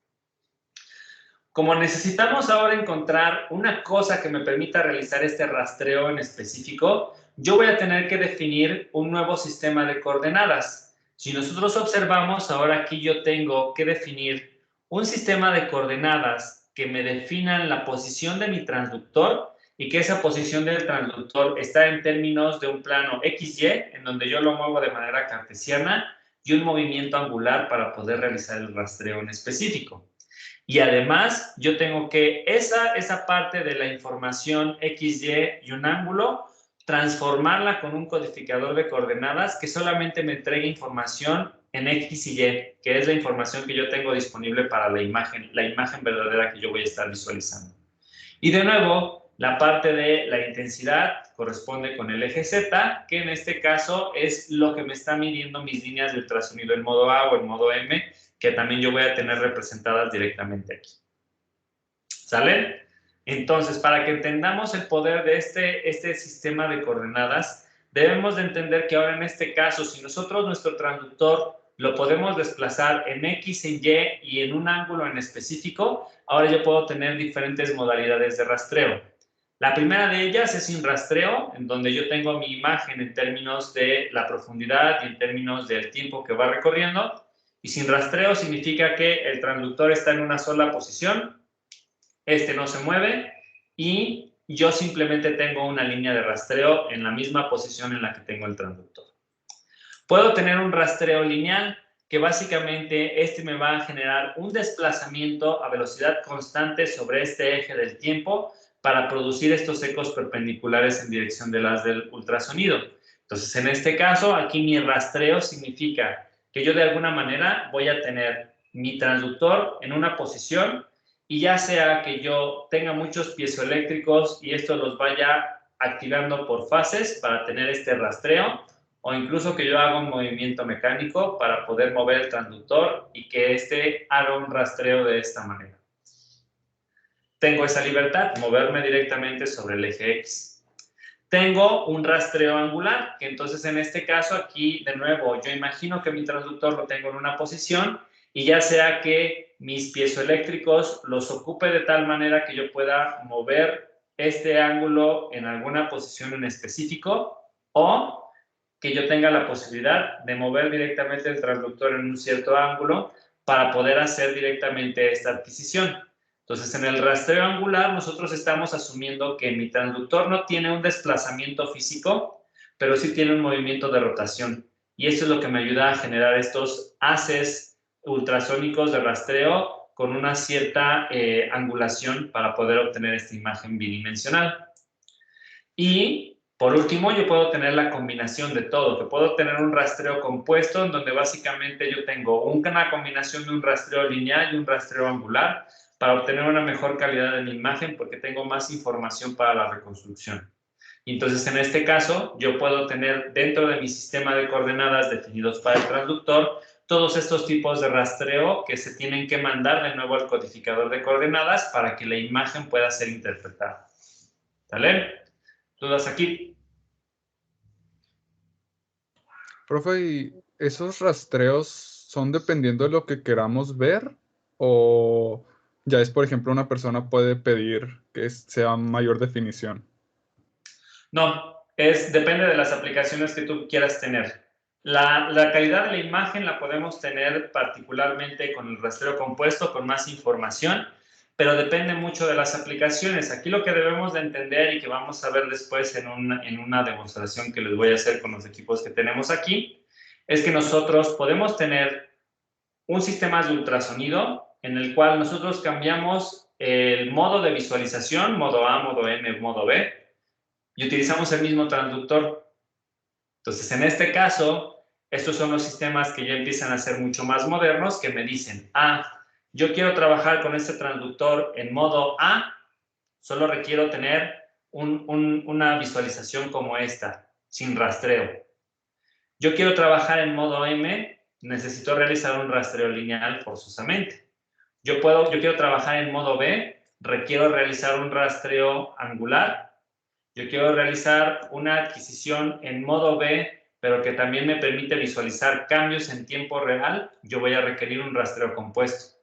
S1: como necesitamos ahora encontrar una cosa que me permita realizar este rastreo en específico, yo voy a tener que definir un nuevo sistema de coordenadas. Si nosotros observamos, ahora aquí yo tengo que definir un sistema de coordenadas que me definan la posición de mi transductor y que esa posición del transductor está en términos de un plano XY, en donde yo lo muevo de manera cartesiana, y un movimiento angular para poder realizar el rastreo en específico. Y además, yo tengo que esa parte de la información XY y un ángulo, transformarla con un codificador de coordenadas que solamente me entregue información en X y Y, que es la información que yo tengo disponible para la imagen verdadera que yo voy a estar visualizando. Y de nuevo, la parte de la intensidad corresponde con el eje Z, que en este caso es lo que me está midiendo mis líneas de ultrasonido en modo A o en modo M, que también yo voy a tener representadas directamente aquí. ¿Sale? Entonces, para que entendamos el poder de este sistema de coordenadas, debemos de entender que ahora en este caso, si nosotros nuestro transductor lo podemos desplazar en X, en Y y en un ángulo en específico, ahora yo puedo tener diferentes modalidades de rastreo. La primera de ellas es sin rastreo, en donde yo tengo mi imagen en términos de la profundidad y en términos del tiempo que va recorriendo. Y sin rastreo significa que el transductor está en una sola posición, este no se mueve y yo simplemente tengo una línea de rastreo en la misma posición en la que tengo el transductor. Puedo tener un rastreo lineal que básicamente me va a generar un desplazamiento a velocidad constante sobre este eje del tiempo para producir estos ecos perpendiculares en dirección del haz del ultrasonido. Entonces, en este caso, aquí mi rastreo significa que yo de alguna manera voy a tener mi transductor en una posición y ya sea que yo tenga muchos piezoeléctricos y esto los vaya activando por fases para tener este rastreo, o incluso que yo haga un movimiento mecánico para poder mover el transductor y que este haga un rastreo de esta manera. Tengo esa libertad, moverme directamente sobre el eje X. Tengo un rastreo angular, que entonces en este caso aquí, de nuevo, yo imagino que mi transductor lo tengo en una posición y ya sea que mis piezoeléctricos los ocupe de tal manera que yo pueda mover este ángulo en alguna posición en específico, o que yo tenga la posibilidad de mover directamente el transductor en un cierto ángulo para poder hacer directamente esta adquisición. Entonces, en el rastreo angular, nosotros estamos asumiendo que mi transductor no tiene un desplazamiento físico, pero sí tiene un movimiento de rotación. Y eso es lo que me ayuda a generar estos haces ultrasónicos de rastreo con una cierta angulación para poder obtener esta imagen bidimensional. Y por último, yo puedo tener la combinación de todo, que puedo tener un rastreo compuesto en donde básicamente yo tengo una combinación de un rastreo lineal y un rastreo angular para obtener una mejor calidad de mi imagen porque tengo más información para la reconstrucción. Y entonces, en este caso, yo puedo tener dentro de mi sistema de coordenadas definidos para el transductor todos estos tipos de rastreo que se tienen que mandar de nuevo al codificador de coordenadas para que la imagen pueda ser interpretada. ¿Sale? ¿Dudas aquí?
S5: Profe, ¿y esos rastreos son dependiendo de lo que queramos ver? ¿O ya es, por ejemplo, una persona puede pedir que sea mayor definición?
S1: No, depende de las aplicaciones que tú quieras tener. La calidad de la imagen la podemos tener particularmente con el rastreo compuesto, con más información, pero depende mucho de las aplicaciones. Aquí lo que debemos de entender y que vamos a ver después en una demostración que les voy a hacer con los equipos que tenemos aquí, es que nosotros podemos tener un sistema de ultrasonido en el cual nosotros cambiamos el modo de visualización, modo A, modo M, modo B, y utilizamos el mismo transductor. Entonces, en este caso, estos son los sistemas que ya empiezan a ser mucho más modernos, que me dicen, yo quiero trabajar con este transductor en modo A, solo requiero tener una visualización como esta, sin rastreo. Yo quiero trabajar en modo M, necesito realizar un rastreo lineal forzosamente. Yo quiero trabajar en modo B, requiero realizar un rastreo angular. Yo quiero realizar una adquisición en modo B, pero que también me permite visualizar cambios en tiempo real. Yo voy a requerir un rastreo compuesto.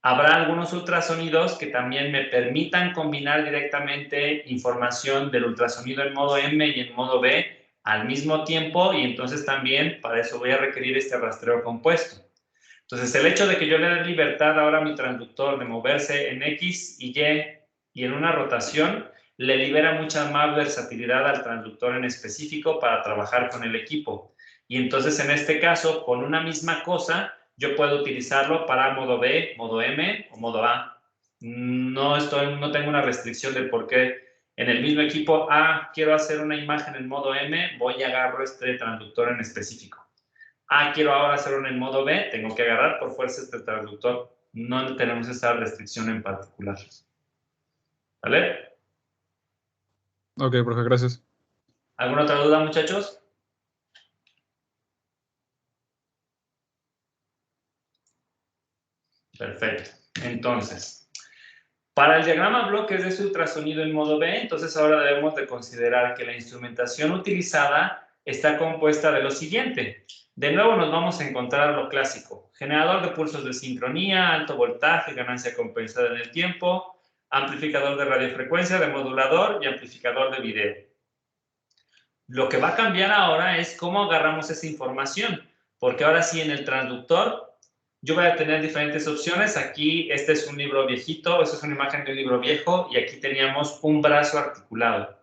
S1: Habrá algunos ultrasonidos que también me permitan combinar directamente información del ultrasonido en modo M y en modo B al mismo tiempo, y entonces también para eso voy a requerir este rastreo compuesto. Entonces, el hecho de que yo le dé libertad ahora a mi transductor de moverse en X y Y y en una rotación, le libera mucha más versatilidad al transductor en específico para trabajar con el equipo. Y entonces, en este caso, con una misma cosa, yo puedo utilizarlo para modo B, modo M o modo A. No tengo una restricción del por qué en el mismo equipo quiero hacer una imagen en modo M, voy y agarro este transductor en específico. Quiero ahora hacerlo en modo B, tengo que agarrar por fuerza este transductor. No tenemos esa restricción en particular. ¿Vale?
S5: Ok, profe, gracias.
S1: ¿Alguna otra duda, muchachos? Perfecto. Entonces, para el diagrama bloques de ese ultrasonido en modo B, entonces ahora debemos de considerar que la instrumentación utilizada está compuesta de lo siguiente. De nuevo nos vamos a encontrar lo clásico. Generador de pulsos de sincronía, alto voltaje, ganancia compensada en el tiempo, amplificador de radiofrecuencia, demodulador y amplificador de video. Lo que va a cambiar ahora es cómo agarramos esa información, porque ahora sí en el transductor yo voy a tener diferentes opciones. Aquí este es un libro viejito, esta es una imagen de un libro viejo y aquí teníamos un brazo articulado.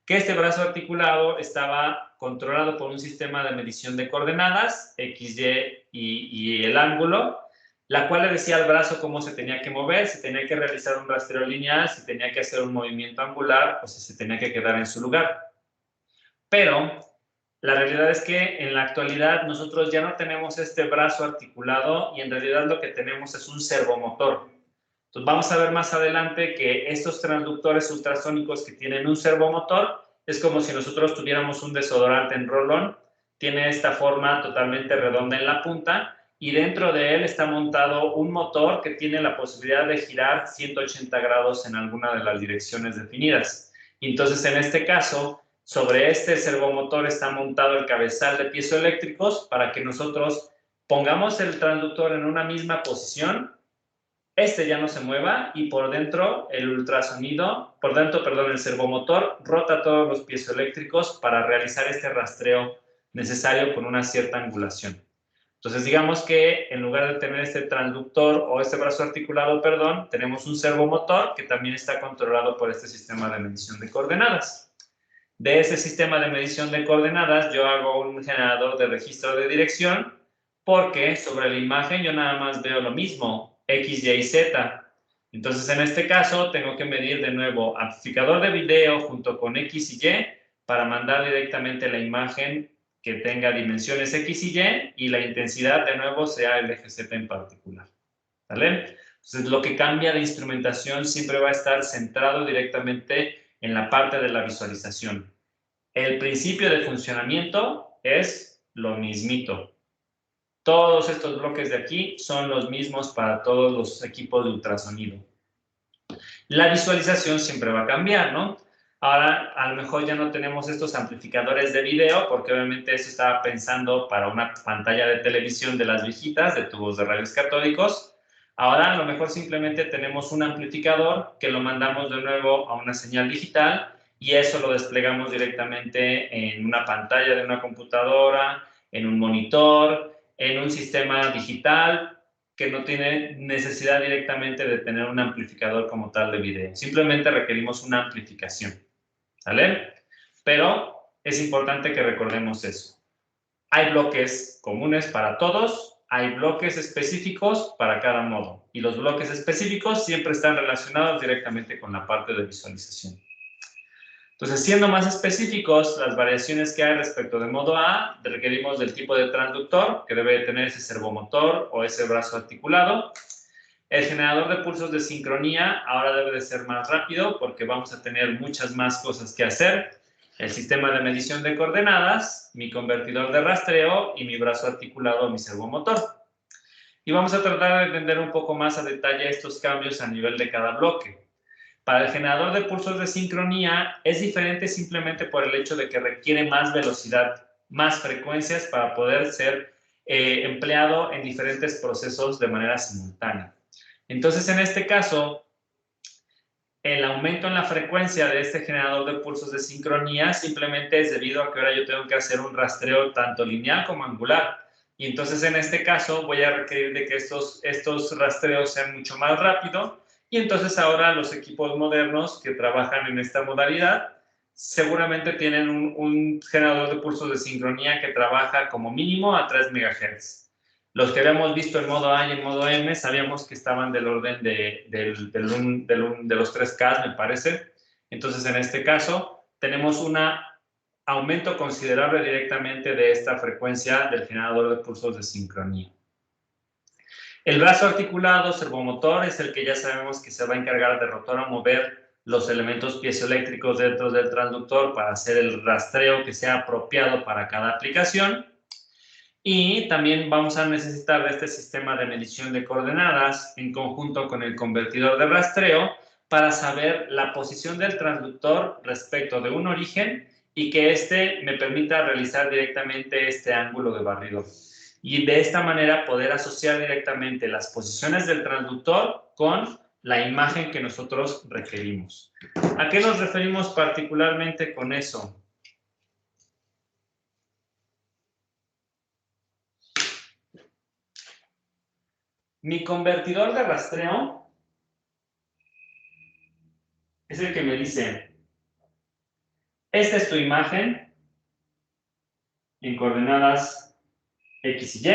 S1: Que este brazo articulado estaba controlado por un sistema de medición de coordenadas, X, Y el ángulo, la cual le decía al brazo cómo se tenía que mover, si tenía que realizar un rastreo lineal, si tenía que hacer un movimiento angular o si se tenía que quedar en su lugar. Pero la realidad es que en la actualidad nosotros ya no tenemos este brazo articulado y en realidad lo que tenemos es un servomotor. Entonces, vamos a ver más adelante que estos transductores ultrasónicos que tienen un servomotor es como si nosotros tuviéramos un desodorante en roll-on. Tiene esta forma totalmente redonda en la punta y dentro de él está montado un motor que tiene la posibilidad de girar 180 grados en alguna de las direcciones definidas. Y entonces, en este caso, sobre este servomotor está montado el cabezal de piezoeléctricos para que nosotros pongamos el transductor en una misma posición, ya no se mueva y por dentro el ultrasonido, por dentro, perdón, el servomotor rota todos los piezoeléctricos para realizar este rastreo necesario con una cierta angulación. Entonces, digamos que en lugar de tener este transductor o este brazo articulado, perdón, tenemos un servomotor que también está controlado por este sistema de medición de coordenadas. De ese sistema de medición de coordenadas, yo hago un generador de registro de dirección porque sobre la imagen yo nada más veo lo mismo, X, Y, Z. Entonces, en este caso, tengo que medir de nuevo amplificador de video junto con X y Y para mandar directamente la imagen que tenga dimensiones X y Y y la intensidad de nuevo sea el eje Z en particular. ¿Vale? Entonces, lo que cambia de instrumentación siempre va a estar centrado directamente en la parte de la visualización. El principio de funcionamiento es lo mismito. Todos estos bloques de aquí son los mismos para todos los equipos de ultrasonido. La visualización siempre va a cambiar, ¿no? Ahora, a lo mejor ya no tenemos estos amplificadores de video, porque obviamente eso estaba pensando para una pantalla de televisión de las viejitas, de tubos de rayos catódicos. Ahora, a lo mejor simplemente tenemos un amplificador que lo mandamos de nuevo a una señal digital y eso lo desplegamos directamente en una pantalla de una computadora, en un monitor, en un sistema digital que no tiene necesidad directamente de tener un amplificador como tal de video. Simplemente requerimos una amplificación, ¿sale? Pero es importante que recordemos eso. Hay bloques comunes para todos, hay bloques específicos para cada modo. Y los bloques específicos siempre están relacionados directamente con la parte de visualización. Entonces, siendo más específicos, las variaciones que hay respecto de modo A, requerimos del tipo de transductor, que debe tener ese servomotor o ese brazo articulado. El generador de pulsos de sincronía ahora debe de ser más rápido porque vamos a tener muchas más cosas que hacer. El sistema de medición de coordenadas, mi convertidor de rastreo y mi brazo articulado o mi servomotor. Y vamos a tratar de entender un poco más a detalle estos cambios a nivel de cada bloque. Para el generador de pulsos de sincronía es diferente simplemente por el hecho de que requiere más velocidad, más frecuencias para poder ser empleado en diferentes procesos de manera simultánea. Entonces, en este caso, el aumento en la frecuencia de este generador de pulsos de sincronía simplemente es debido a que ahora yo tengo que hacer un rastreo tanto lineal como angular. Y entonces, en este caso, voy a requerir de que estos rastreos sean mucho más rápidos. Y entonces ahora los equipos modernos que trabajan en esta modalidad seguramente tienen un generador de pulsos de sincronía que trabaja como mínimo a 3 MHz. Los que habíamos visto en modo A y en modo M sabíamos que estaban del orden de los 3K, me parece. Entonces, en este caso, tenemos un aumento considerable directamente de esta frecuencia del generador de pulsos de sincronía. El brazo articulado, servomotor, es el que ya sabemos que se va a encargar de rotar o mover los elementos piezoeléctricos dentro del transductor para hacer el rastreo que sea apropiado para cada aplicación. Y también vamos a necesitar de este sistema de medición de coordenadas en conjunto con el convertidor de rastreo para saber la posición del transductor respecto de un origen y que éste me permita realizar directamente este ángulo de barrido. Y de esta manera poder asociar directamente las posiciones del transductor con la imagen que nosotros requerimos. ¿A qué nos referimos particularmente con eso? Mi convertidor de rastreo es el que me dice, esta es tu imagen en coordenadas X y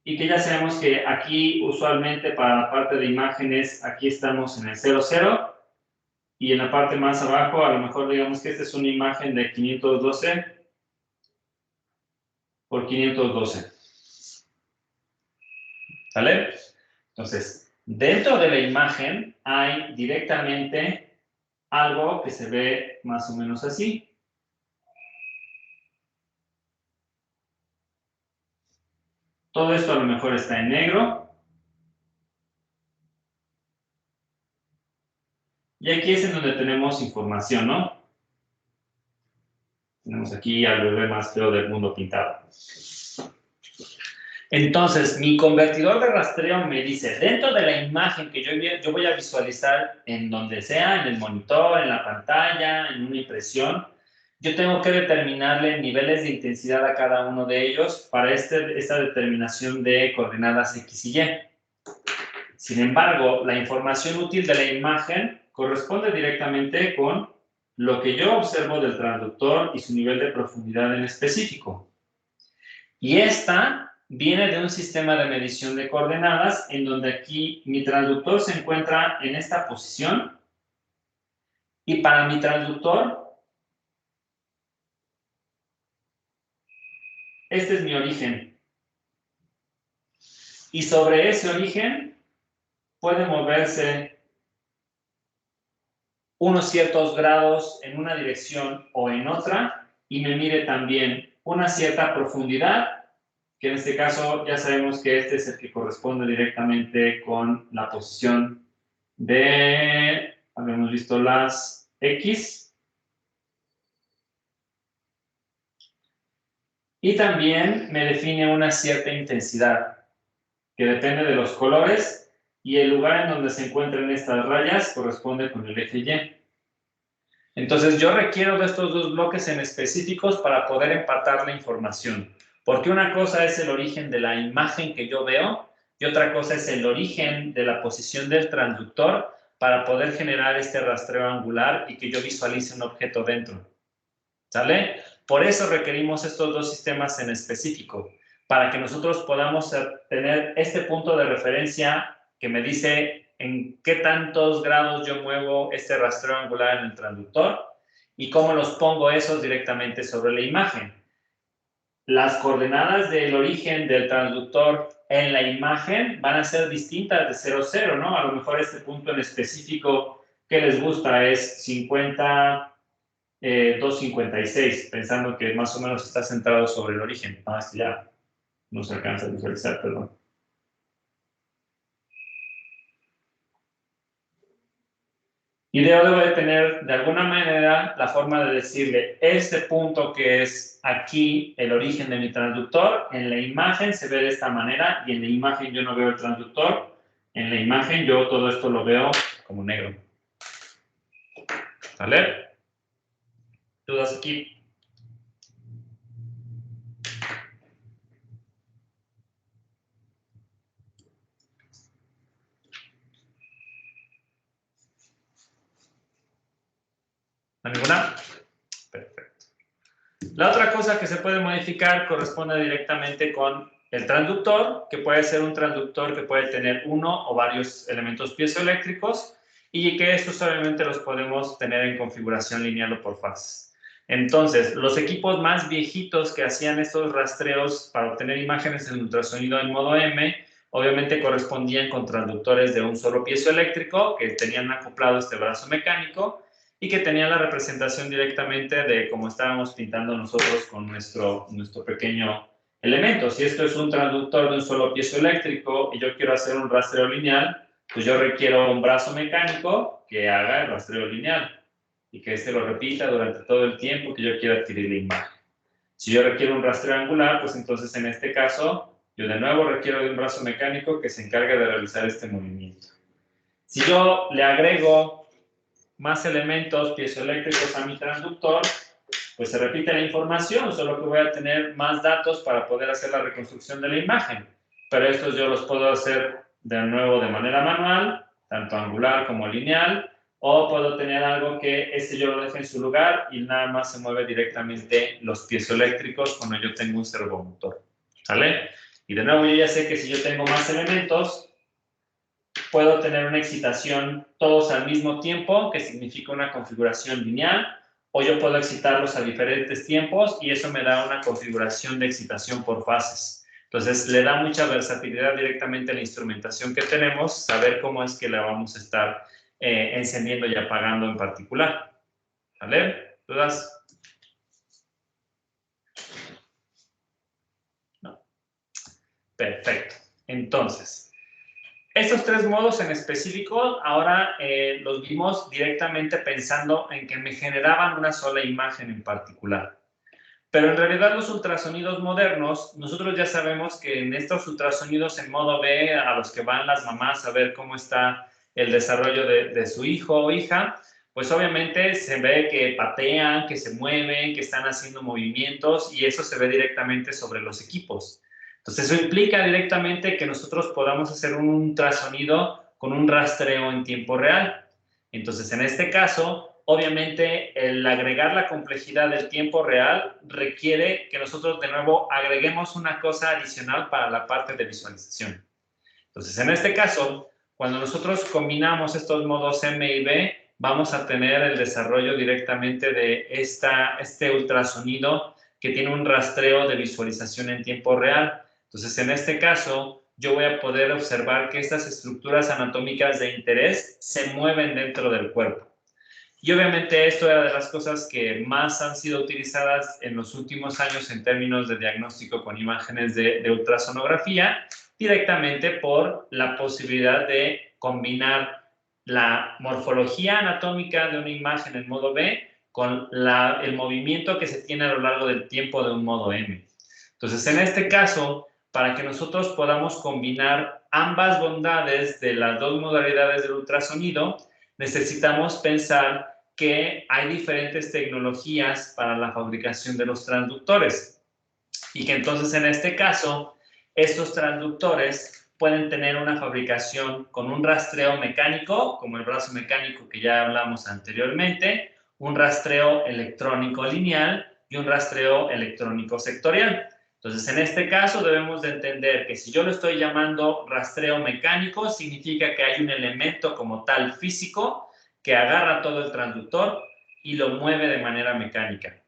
S1: Y, que ya sabemos que aquí usualmente para la parte de imágenes, aquí estamos en el 00, y en la parte más abajo a lo mejor digamos que esta es una imagen de 512 por 512. ¿Sale? Entonces, Dentro de la imagen hay directamente algo que se ve más o menos así. Todo esto a lo mejor está en negro. Y aquí es en donde tenemos información, ¿no? Tenemos aquí al bebé más feo del mundo pintado. Entonces, mi convertidor de rastreo me dice, dentro de la imagen que yo voy a visualizar en donde sea, en el monitor, en la pantalla, en una impresión, yo tengo que determinarle niveles de intensidad a cada uno de ellos para esta determinación de coordenadas X y Y. Sin embargo, la información útil de la imagen corresponde directamente con lo que yo observo del transductor y su nivel de profundidad en específico. Y esta viene de un sistema de medición de coordenadas en donde aquí mi transductor se encuentra en esta posición y para mi transductor este es mi origen. Y sobre ese origen puede moverse unos ciertos grados en una dirección o en otra y me mide también una cierta profundidad, que en este caso ya sabemos que este es el que corresponde directamente con la posición de, habíamos visto las X. Y también me define una cierta intensidad, que depende de los colores, y el lugar en donde se encuentran estas rayas corresponde con el eje Y. Entonces yo requiero de estos dos bloques en específicos para poder empatar la información. Porque una cosa es el origen de la imagen que yo veo y otra cosa es el origen de la posición del transductor para poder generar este rastreo angular y que yo visualice un objeto dentro. ¿Sale? Por eso requerimos estos dos sistemas en específico, para que nosotros podamos tener este punto de referencia que me dice en qué tantos grados yo muevo este rastreo angular en el transductor y cómo los pongo esos directamente sobre la imagen. Las coordenadas del origen del transductor en la imagen van a ser distintas de 0, 0, ¿no? A lo mejor este punto en específico que les gusta es 50... 256, pensando que más o menos está centrado sobre el origen. Ah, esto ya no se alcanza a visualizar, perdón. Y debo de tener, de alguna manera, la forma de decirle, este punto que es aquí el origen de mi transductor, en la imagen se ve de esta manera, y en la imagen yo no veo el transductor, en la imagen yo todo esto lo veo como negro. ¿Vale? ¿Dudas aquí? ¿Ninguna? Perfecto. La otra cosa que se puede modificar corresponde directamente con el transductor, que puede ser un transductor que puede tener uno o varios elementos piezoeléctricos y que estos obviamente los podemos tener en configuración lineal o por fases. Entonces, los equipos más viejitos que hacían estos rastreos para obtener imágenes en ultrasonido en modo M, obviamente correspondían con transductores de un solo piezoeléctrico que tenían acoplado este brazo mecánico y que tenía la representación directamente de cómo estábamos pintando nosotros con nuestro pequeño elemento. Si esto es un transductor de un solo piezoeléctrico y yo quiero hacer un rastreo lineal, pues yo requiero un brazo mecánico que haga el rastreo lineal y que este lo repita durante todo el tiempo que yo quiera adquirir la imagen. Si yo requiero un rastreo angular, pues entonces en este caso yo de nuevo requiero de un brazo mecánico que se encargue de realizar este movimiento. Si yo le agrego más elementos piezoeléctricos a mi transductor, pues se repite la información, solo que voy a tener más datos para poder hacer la reconstrucción de la imagen. Pero estos yo los puedo hacer de nuevo de manera manual, tanto angular como lineal, o puedo tener algo que yo lo deje en su lugar y nada más se mueve directamente los piezoeléctricos cuando yo tengo un servomotor. ¿Sale? Y de nuevo yo ya sé que si yo tengo más elementos, puedo tener una excitación todos al mismo tiempo, que significa una configuración lineal, o yo puedo excitarlos a diferentes tiempos y eso me da una configuración de excitación por fases. Entonces, le da mucha versatilidad directamente a la instrumentación que tenemos, saber cómo es que la vamos a estar encendiendo y apagando en particular. ¿Vale? ¿Dudas? No. Perfecto. Entonces, estos 3 modos en específico, ahora los vimos directamente pensando en que me generaban una sola imagen en particular. Pero en realidad los ultrasonidos modernos, nosotros ya sabemos que en estos ultrasonidos en modo B, a los que van las mamás a ver cómo está el desarrollo de su hijo o hija, pues obviamente se ve que patean, que se mueven, que están haciendo movimientos y eso se ve directamente sobre los equipos. Entonces eso implica directamente que nosotros podamos hacer un ultrasonido con un rastreo en tiempo real. Entonces en este caso, obviamente, el agregar la complejidad del tiempo real requiere que nosotros de nuevo agreguemos una cosa adicional para la parte de visualización. Entonces, en este caso, cuando nosotros combinamos estos modos M y B, vamos a tener el desarrollo directamente de este ultrasonido que tiene un rastreo de visualización en tiempo real. Entonces, en este caso, yo voy a poder observar que estas estructuras anatómicas de interés se mueven dentro del cuerpo. Y obviamente esto era de las cosas que más han sido utilizadas en los últimos años en términos de diagnóstico con imágenes de ultrasonografía, directamente por la posibilidad de combinar la morfología anatómica de una imagen en modo B con el movimiento que se tiene a lo largo del tiempo de un modo M. Entonces, en este caso, para que nosotros podamos combinar ambas bondades de las 2 modalidades del ultrasonido, necesitamos pensar que hay diferentes tecnologías para la fabricación de los transductores y que entonces en este caso estos transductores pueden tener una fabricación con un rastreo mecánico, como el brazo mecánico que ya hablamos anteriormente, un rastreo electrónico lineal y un rastreo electrónico sectorial. Entonces, en este caso debemos de entender que si yo lo estoy llamando rastreo mecánico, significa que hay un elemento como tal físico que agarra todo el transductor y lo mueve de manera mecánica.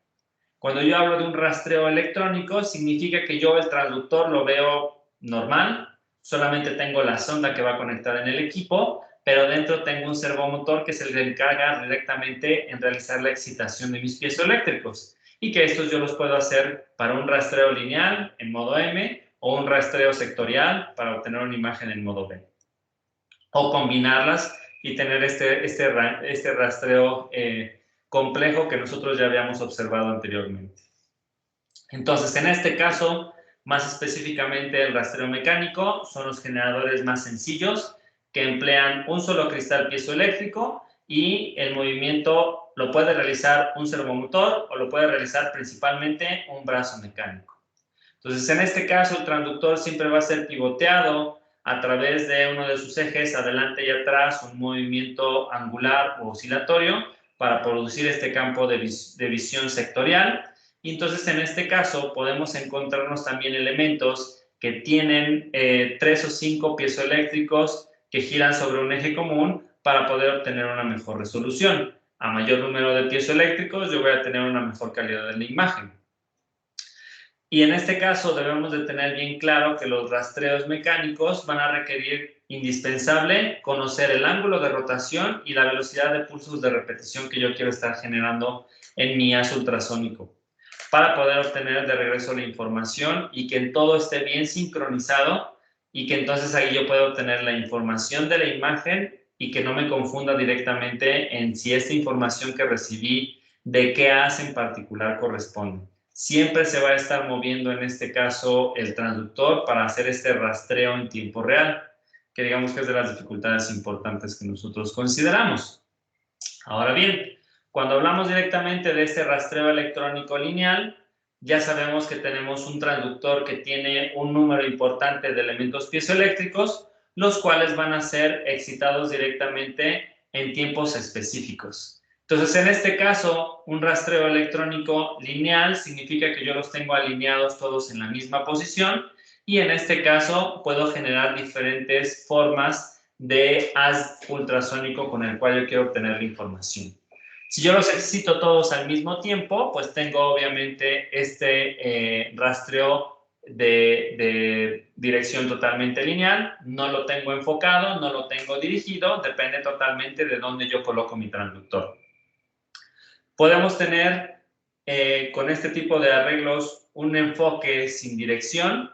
S1: Cuando yo hablo de un rastreo electrónico, significa que yo el transductor lo veo normal, solamente tengo la sonda que va conectada en el equipo, pero dentro tengo un servomotor que es el que encarga directamente en realizar la excitación de mis piezoeléctricos y que estos yo los puedo hacer para un rastreo lineal en modo M o un rastreo sectorial para obtener una imagen en modo B. O combinarlas y tener este rastreo complejo que nosotros ya habíamos observado anteriormente. Entonces, en este caso, más específicamente el rastreo mecánico, son los generadores más sencillos que emplean un solo cristal piezoeléctrico y el movimiento lo puede realizar un servomotor o lo puede realizar principalmente un brazo mecánico. Entonces, en este caso, el transductor siempre va a ser pivoteado a través de uno de sus ejes, adelante y atrás, un movimiento angular o oscilatorio para producir este campo de visión sectorial. Y entonces, en este caso, podemos encontrarnos también elementos que tienen 3 o 5 piezoeléctricos que giran sobre un eje común para poder obtener una mejor resolución. A mayor número de piezoeléctricos, yo voy a tener una mejor calidad de la imagen. Y en este caso debemos de tener bien claro que los rastreos mecánicos van a requerir indispensable conocer el ángulo de rotación y la velocidad de pulsos de repetición que yo quiero estar generando en mi haz ultrasónico para poder obtener de regreso la información y que todo esté bien sincronizado y que entonces ahí yo pueda obtener la información de la imagen y que no me confunda directamente en si esta información que recibí de qué haz en particular corresponde. Siempre se va a estar moviendo en este caso el transductor para hacer este rastreo en tiempo real, que digamos que es de las dificultades importantes que nosotros consideramos. Ahora bien, cuando hablamos directamente de este rastreo electrónico lineal, ya sabemos que tenemos un transductor que tiene un número importante de elementos piezoeléctricos, los cuales van a ser excitados directamente en tiempos específicos. Entonces, en este caso, un rastreo electrónico lineal significa que yo los tengo alineados todos en la misma posición y en este caso puedo generar diferentes formas de haz ultrasónico con el cual yo quiero obtener la información. Si yo los excito todos al mismo tiempo, pues tengo obviamente este rastreo de dirección totalmente lineal, no lo tengo enfocado, no lo tengo dirigido, depende totalmente de dónde yo coloco mi transductor. Podemos tener con este tipo de arreglos un enfoque sin dirección,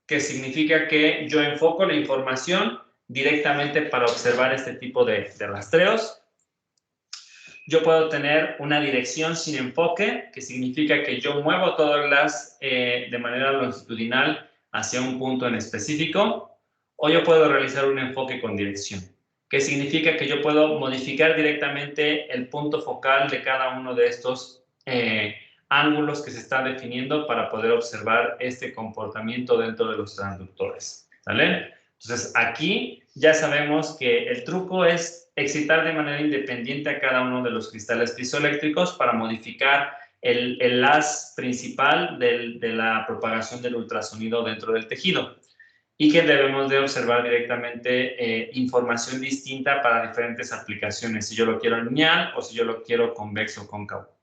S1: que significa que yo enfoco la información directamente para observar este tipo de rastreos. Yo puedo tener una dirección sin enfoque, que significa que yo muevo todas las de manera longitudinal hacia un punto en específico, o yo puedo realizar un enfoque con dirección, que significa que yo puedo modificar directamente el punto focal de cada uno de estos ángulos que se están definiendo para poder observar este comportamiento dentro de los transductores, ¿vale? Entonces, aquí ya sabemos que el truco es excitar de manera independiente a cada uno de los cristales piezoeléctricos para modificar el haz principal de la propagación del ultrasonido dentro del tejido, y que debemos de observar directamente información distinta para diferentes aplicaciones, si yo lo quiero lineal o si yo lo quiero convexo o cóncavo.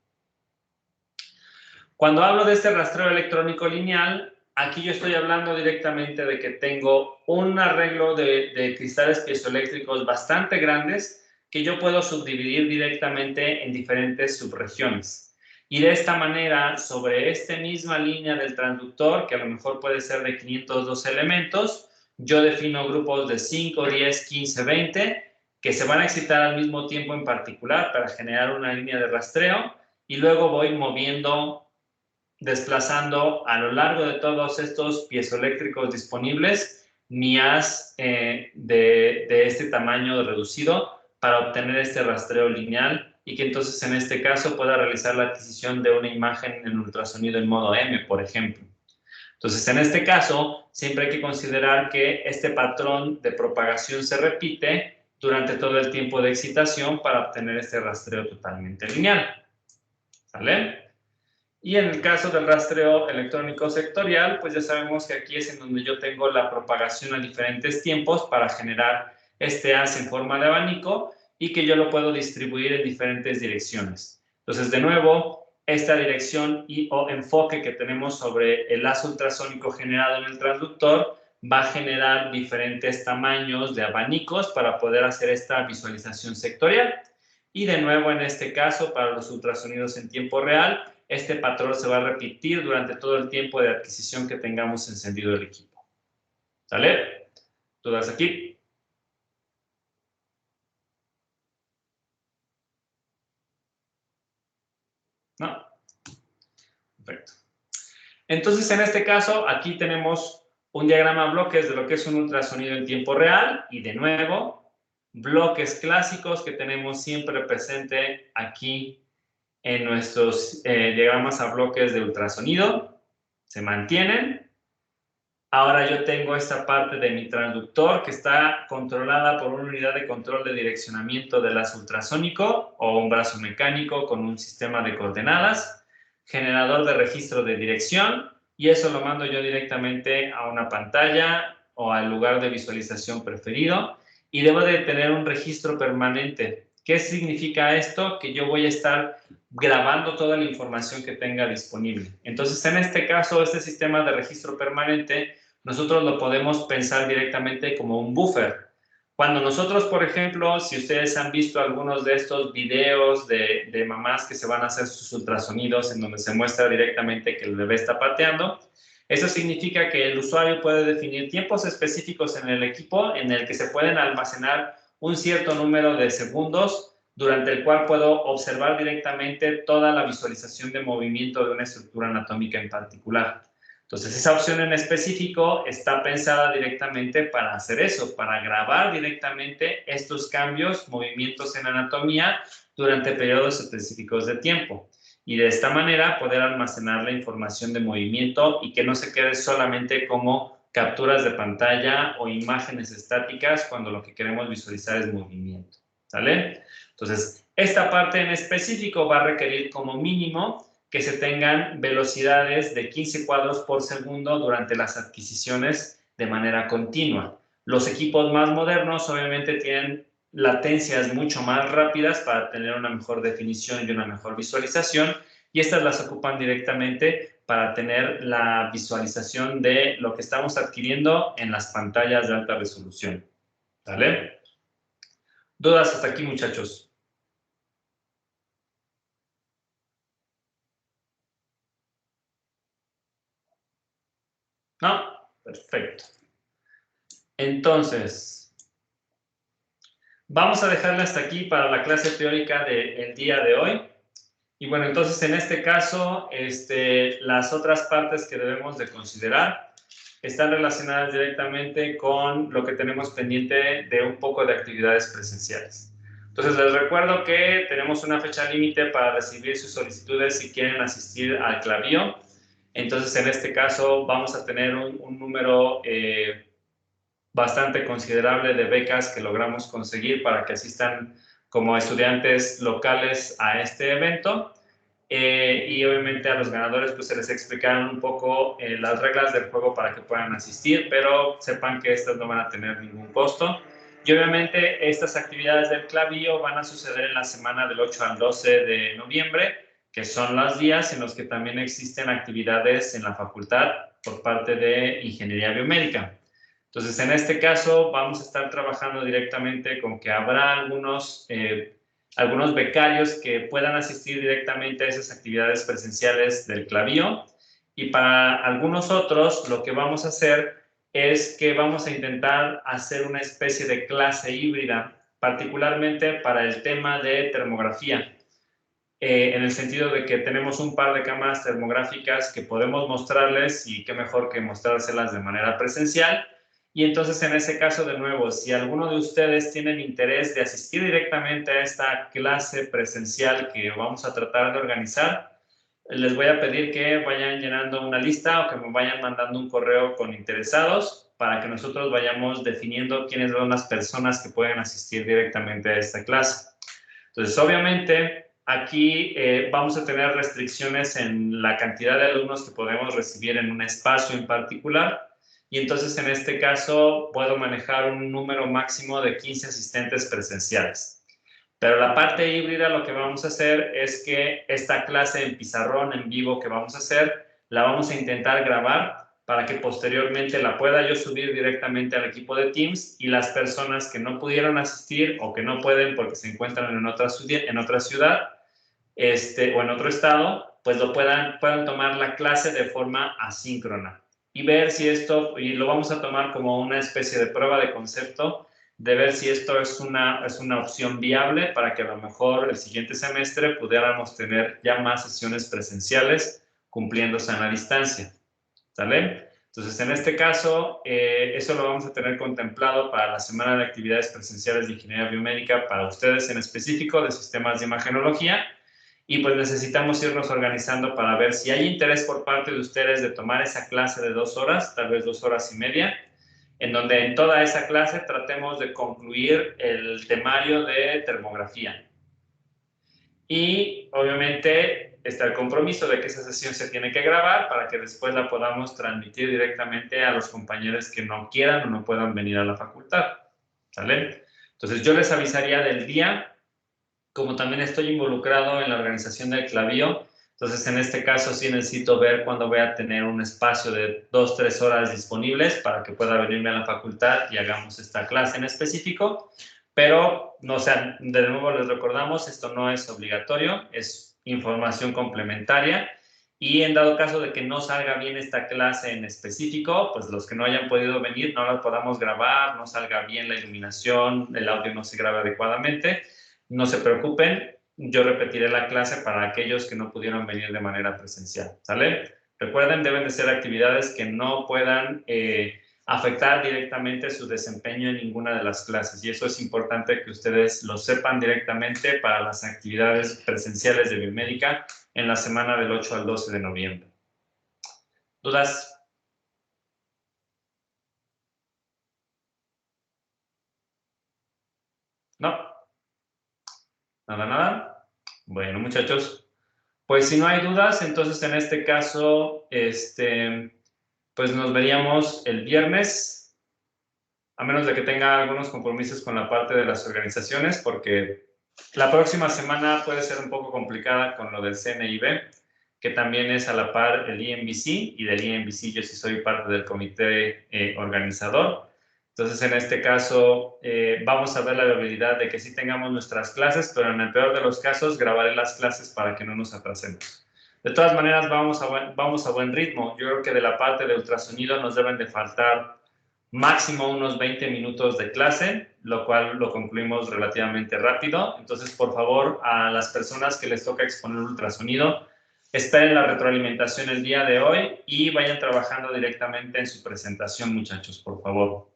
S1: Cuando hablo de este rastreo electrónico lineal, aquí yo estoy hablando directamente de que tengo un arreglo de cristales piezoeléctricos bastante grandes que yo puedo subdividir directamente en diferentes subregiones. Y de esta manera, sobre esta misma línea del transductor, que a lo mejor puede ser de 502 elementos, yo defino grupos de 5, 10, 15, 20, que se van a excitar al mismo tiempo en particular para generar una línea de rastreo, y luego voy moviendo, desplazando a lo largo de todos estos piezoeléctricos disponibles mi haz de este tamaño reducido para obtener este rastreo lineal, y que entonces en este caso pueda realizar la adquisición de una imagen en ultrasonido en modo M, por ejemplo. Entonces, en este caso, siempre hay que considerar que este patrón de propagación se repite durante todo el tiempo de excitación para obtener este rastreo totalmente lineal. ¿Sale? Y en el caso del rastreo electrónico sectorial, pues ya sabemos que aquí es en donde yo tengo la propagación a diferentes tiempos para generar este haz en forma de abanico, y que yo lo puedo distribuir en diferentes direcciones. Entonces, de nuevo, esta dirección o enfoque que tenemos sobre el haz ultrasónico generado en el transductor va a generar diferentes tamaños de abanicos para poder hacer esta visualización sectorial. Y de nuevo, en este caso, para los ultrasonidos en tiempo real, este patrón se va a repetir durante todo el tiempo de adquisición que tengamos encendido el equipo. ¿Sale? ¿Dudas aquí? ¿No? Perfecto. Entonces, en este caso, aquí tenemos un diagrama bloques de lo que es un ultrasonido en tiempo real, y de nuevo, bloques clásicos que tenemos siempre presente aquí en nuestros diagramas a bloques de ultrasonido. Se mantienen. Ahora yo tengo esta parte de mi transductor que está controlada por una unidad de control de direccionamiento del haz ultrasónico o un brazo mecánico con un sistema de coordenadas, generador de registro de dirección, y eso lo mando yo directamente a una pantalla o al lugar de visualización preferido, y debo de tener un registro permanente. ¿Qué significa esto? Que yo voy a estar grabando toda la información que tenga disponible. Entonces, en este caso, este sistema de registro permanente, nosotros lo podemos pensar directamente como un buffer. Cuando nosotros, por ejemplo, si ustedes han visto algunos de estos videos de mamás que se van a hacer sus ultrasonidos en donde se muestra directamente que el bebé está pateando, eso significa que el usuario puede definir tiempos específicos en el equipo en el que se pueden almacenar un cierto número de segundos durante el cual puedo observar directamente toda la visualización de movimiento de una estructura anatómica en particular. Entonces, esa opción en específico está pensada directamente para hacer eso, para grabar directamente estos cambios, movimientos en anatomía durante periodos específicos de tiempo. Y de esta manera poder almacenar la información de movimiento y que no se quede solamente como capturas de pantalla o imágenes estáticas cuando lo que queremos visualizar es movimiento. ¿Sale? Entonces, esta parte en específico va a requerir como mínimo que se tengan velocidades de 15 cuadros por segundo durante las adquisiciones de manera continua. Los equipos más modernos obviamente tienen latencias mucho más rápidas para tener una mejor definición y una mejor visualización, y estas las ocupan directamente para tener la visualización de lo que estamos adquiriendo en las pantallas de alta resolución. ¿Vale? ¿Dudas hasta aquí, muchachos? ¿No? Perfecto. Entonces, vamos a dejarla hasta aquí para la clase teórica del día de hoy. Y bueno, entonces en este caso, las otras partes que debemos de considerar están relacionadas directamente con lo que tenemos pendiente de un poco de actividades presenciales. Entonces les recuerdo que tenemos una fecha límite para recibir sus solicitudes si quieren asistir al Clavío. Entonces en este caso vamos a tener un número bastante considerable de becas que logramos conseguir para que asistan como estudiantes locales a este evento. Y obviamente a los ganadores pues se les explicaron un poco las reglas del juego para que puedan asistir, pero sepan que estas no van a tener ningún costo. Y obviamente estas actividades del Clavío van a suceder en la semana del 8 al 12 de noviembre, que son los días en los que también existen actividades en la facultad por parte de Ingeniería Biomédica. Entonces, en este caso, vamos a estar trabajando directamente con que habrá algunos becarios que puedan asistir directamente a esas actividades presenciales del Clavío. Y para algunos otros, lo que vamos a hacer es que vamos a intentar hacer una especie de clase híbrida, particularmente para el tema de termografía. En el sentido de que tenemos un par de cámaras termográficas que podemos mostrarles y qué mejor que mostrárselas de manera presencial. Y entonces, en ese caso, de nuevo, si alguno de ustedes tienen interés de asistir directamente a esta clase presencial que vamos a tratar de organizar, les voy a pedir que vayan llenando una lista o que me vayan mandando un correo con interesados para que nosotros vayamos definiendo quiénes son las personas que pueden asistir directamente a esta clase. Entonces, obviamente, aquí vamos a tener restricciones en la cantidad de alumnos que podemos recibir en un espacio en particular. Y entonces, en este caso, puedo manejar un número máximo de 15 asistentes presenciales. Pero la parte híbrida, lo que vamos a hacer es que esta clase en pizarrón en vivo que vamos a hacer, la vamos a intentar grabar para que posteriormente la pueda yo subir directamente al equipo de Teams y las personas que no pudieron asistir o que no pueden porque se encuentran en otra ciudad o en otro estado, pues puedan tomar la clase de forma asíncrona. Y ver si esto, y lo vamos a tomar como una especie de prueba de concepto, de ver si esto es una opción viable para que a lo mejor el siguiente semestre pudiéramos tener ya más sesiones presenciales cumpliéndose en la distancia. ¿Sale? Entonces, en este caso, eso lo vamos a tener contemplado para la semana de actividades presenciales de Ingeniería Biomédica para ustedes en específico de sistemas de imagenología. Y pues necesitamos irnos organizando para ver si hay interés por parte de ustedes de tomar esa clase de 2 horas, tal vez 2 horas y media, en donde en toda esa clase tratemos de concluir el temario de termografía. Y obviamente está el compromiso de que esa sesión se tiene que grabar para que después la podamos transmitir directamente a los compañeros que no quieran o no puedan venir a la facultad. ¿Sale? Entonces yo les avisaría del día. Como también estoy involucrado en la organización del Clavío, entonces en este caso sí necesito ver cuándo voy a tener un espacio de 2-3 horas disponibles para que pueda venirme a la facultad y hagamos esta clase en específico. Pero, no, o sea, de nuevo les recordamos, esto no es obligatorio, es información complementaria. Y en dado caso de que no salga bien esta clase en específico, pues los que no hayan podido venir no la podamos grabar, no salga bien la iluminación, el audio no se grabe adecuadamente. No se preocupen, yo repetiré la clase para aquellos que no pudieron venir de manera presencial, ¿sale? Recuerden, deben de ser actividades que no puedan afectar directamente su desempeño en ninguna de las clases y eso es importante que ustedes lo sepan directamente para las actividades presenciales de biomédica en la semana del 8 al 12 de noviembre. ¿Dudas? ¿No? Nada. Bueno, muchachos, pues si no hay dudas, entonces en este caso, pues nos veríamos el viernes, a menos de que tenga algunos compromisos con la parte de las organizaciones, porque la próxima semana puede ser un poco complicada con lo del CNIB. que también es a la par el IMBC, y del IMBC yo sí soy parte del comité organizador. Entonces, en este caso, vamos a ver la viabilidad de que sí tengamos nuestras clases, pero en el peor de los casos, grabaré las clases para que no nos atrasemos. De todas maneras, vamos a buen ritmo. Yo creo que de la parte de ultrasonido nos deben de faltar máximo unos 20 minutos de clase, lo cual lo concluimos relativamente rápido. Entonces, por favor, a las personas que les toca exponer ultrasonido, esperen la retroalimentación el día de hoy y vayan trabajando directamente en su presentación, muchachos, por favor.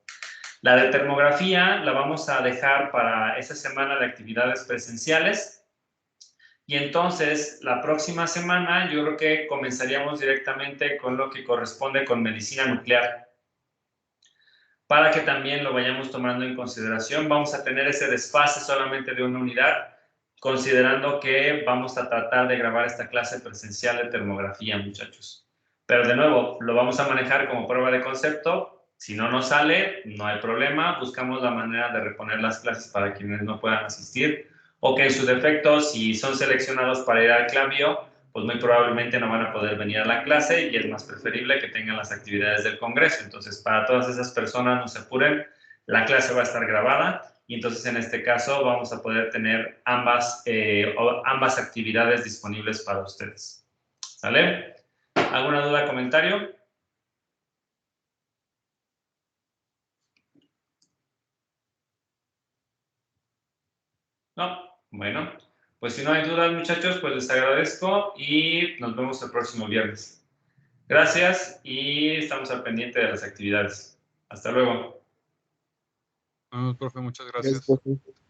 S1: La de termografía la vamos a dejar para esa semana de actividades presenciales. Y entonces, la próxima semana, yo creo que comenzaríamos directamente con lo que corresponde con medicina nuclear. Para que también lo vayamos tomando en consideración, vamos a tener ese desfase solamente de una unidad, considerando que vamos a tratar de grabar esta clase presencial de termografía, muchachos. Pero de nuevo, lo vamos a manejar como prueba de concepto. Si no nos sale, no hay problema. Buscamos la manera de reponer las clases para quienes no puedan asistir. O que en su defecto, si son seleccionados para ir al clavio, pues muy probablemente no van a poder venir a la clase y es más preferible que tengan las actividades del congreso. Entonces, para todas esas personas, no se apuren, la clase va a estar grabada y entonces en este caso vamos a poder tener ambas actividades disponibles para ustedes. ¿Sale? ¿Alguna duda, comentario? No. Bueno, pues si no hay dudas, muchachos, pues les agradezco y nos vemos el próximo viernes. Gracias y estamos al pendiente de las actividades. Hasta luego.
S5: Profe, muchas gracias.
S4: Gracias, profe.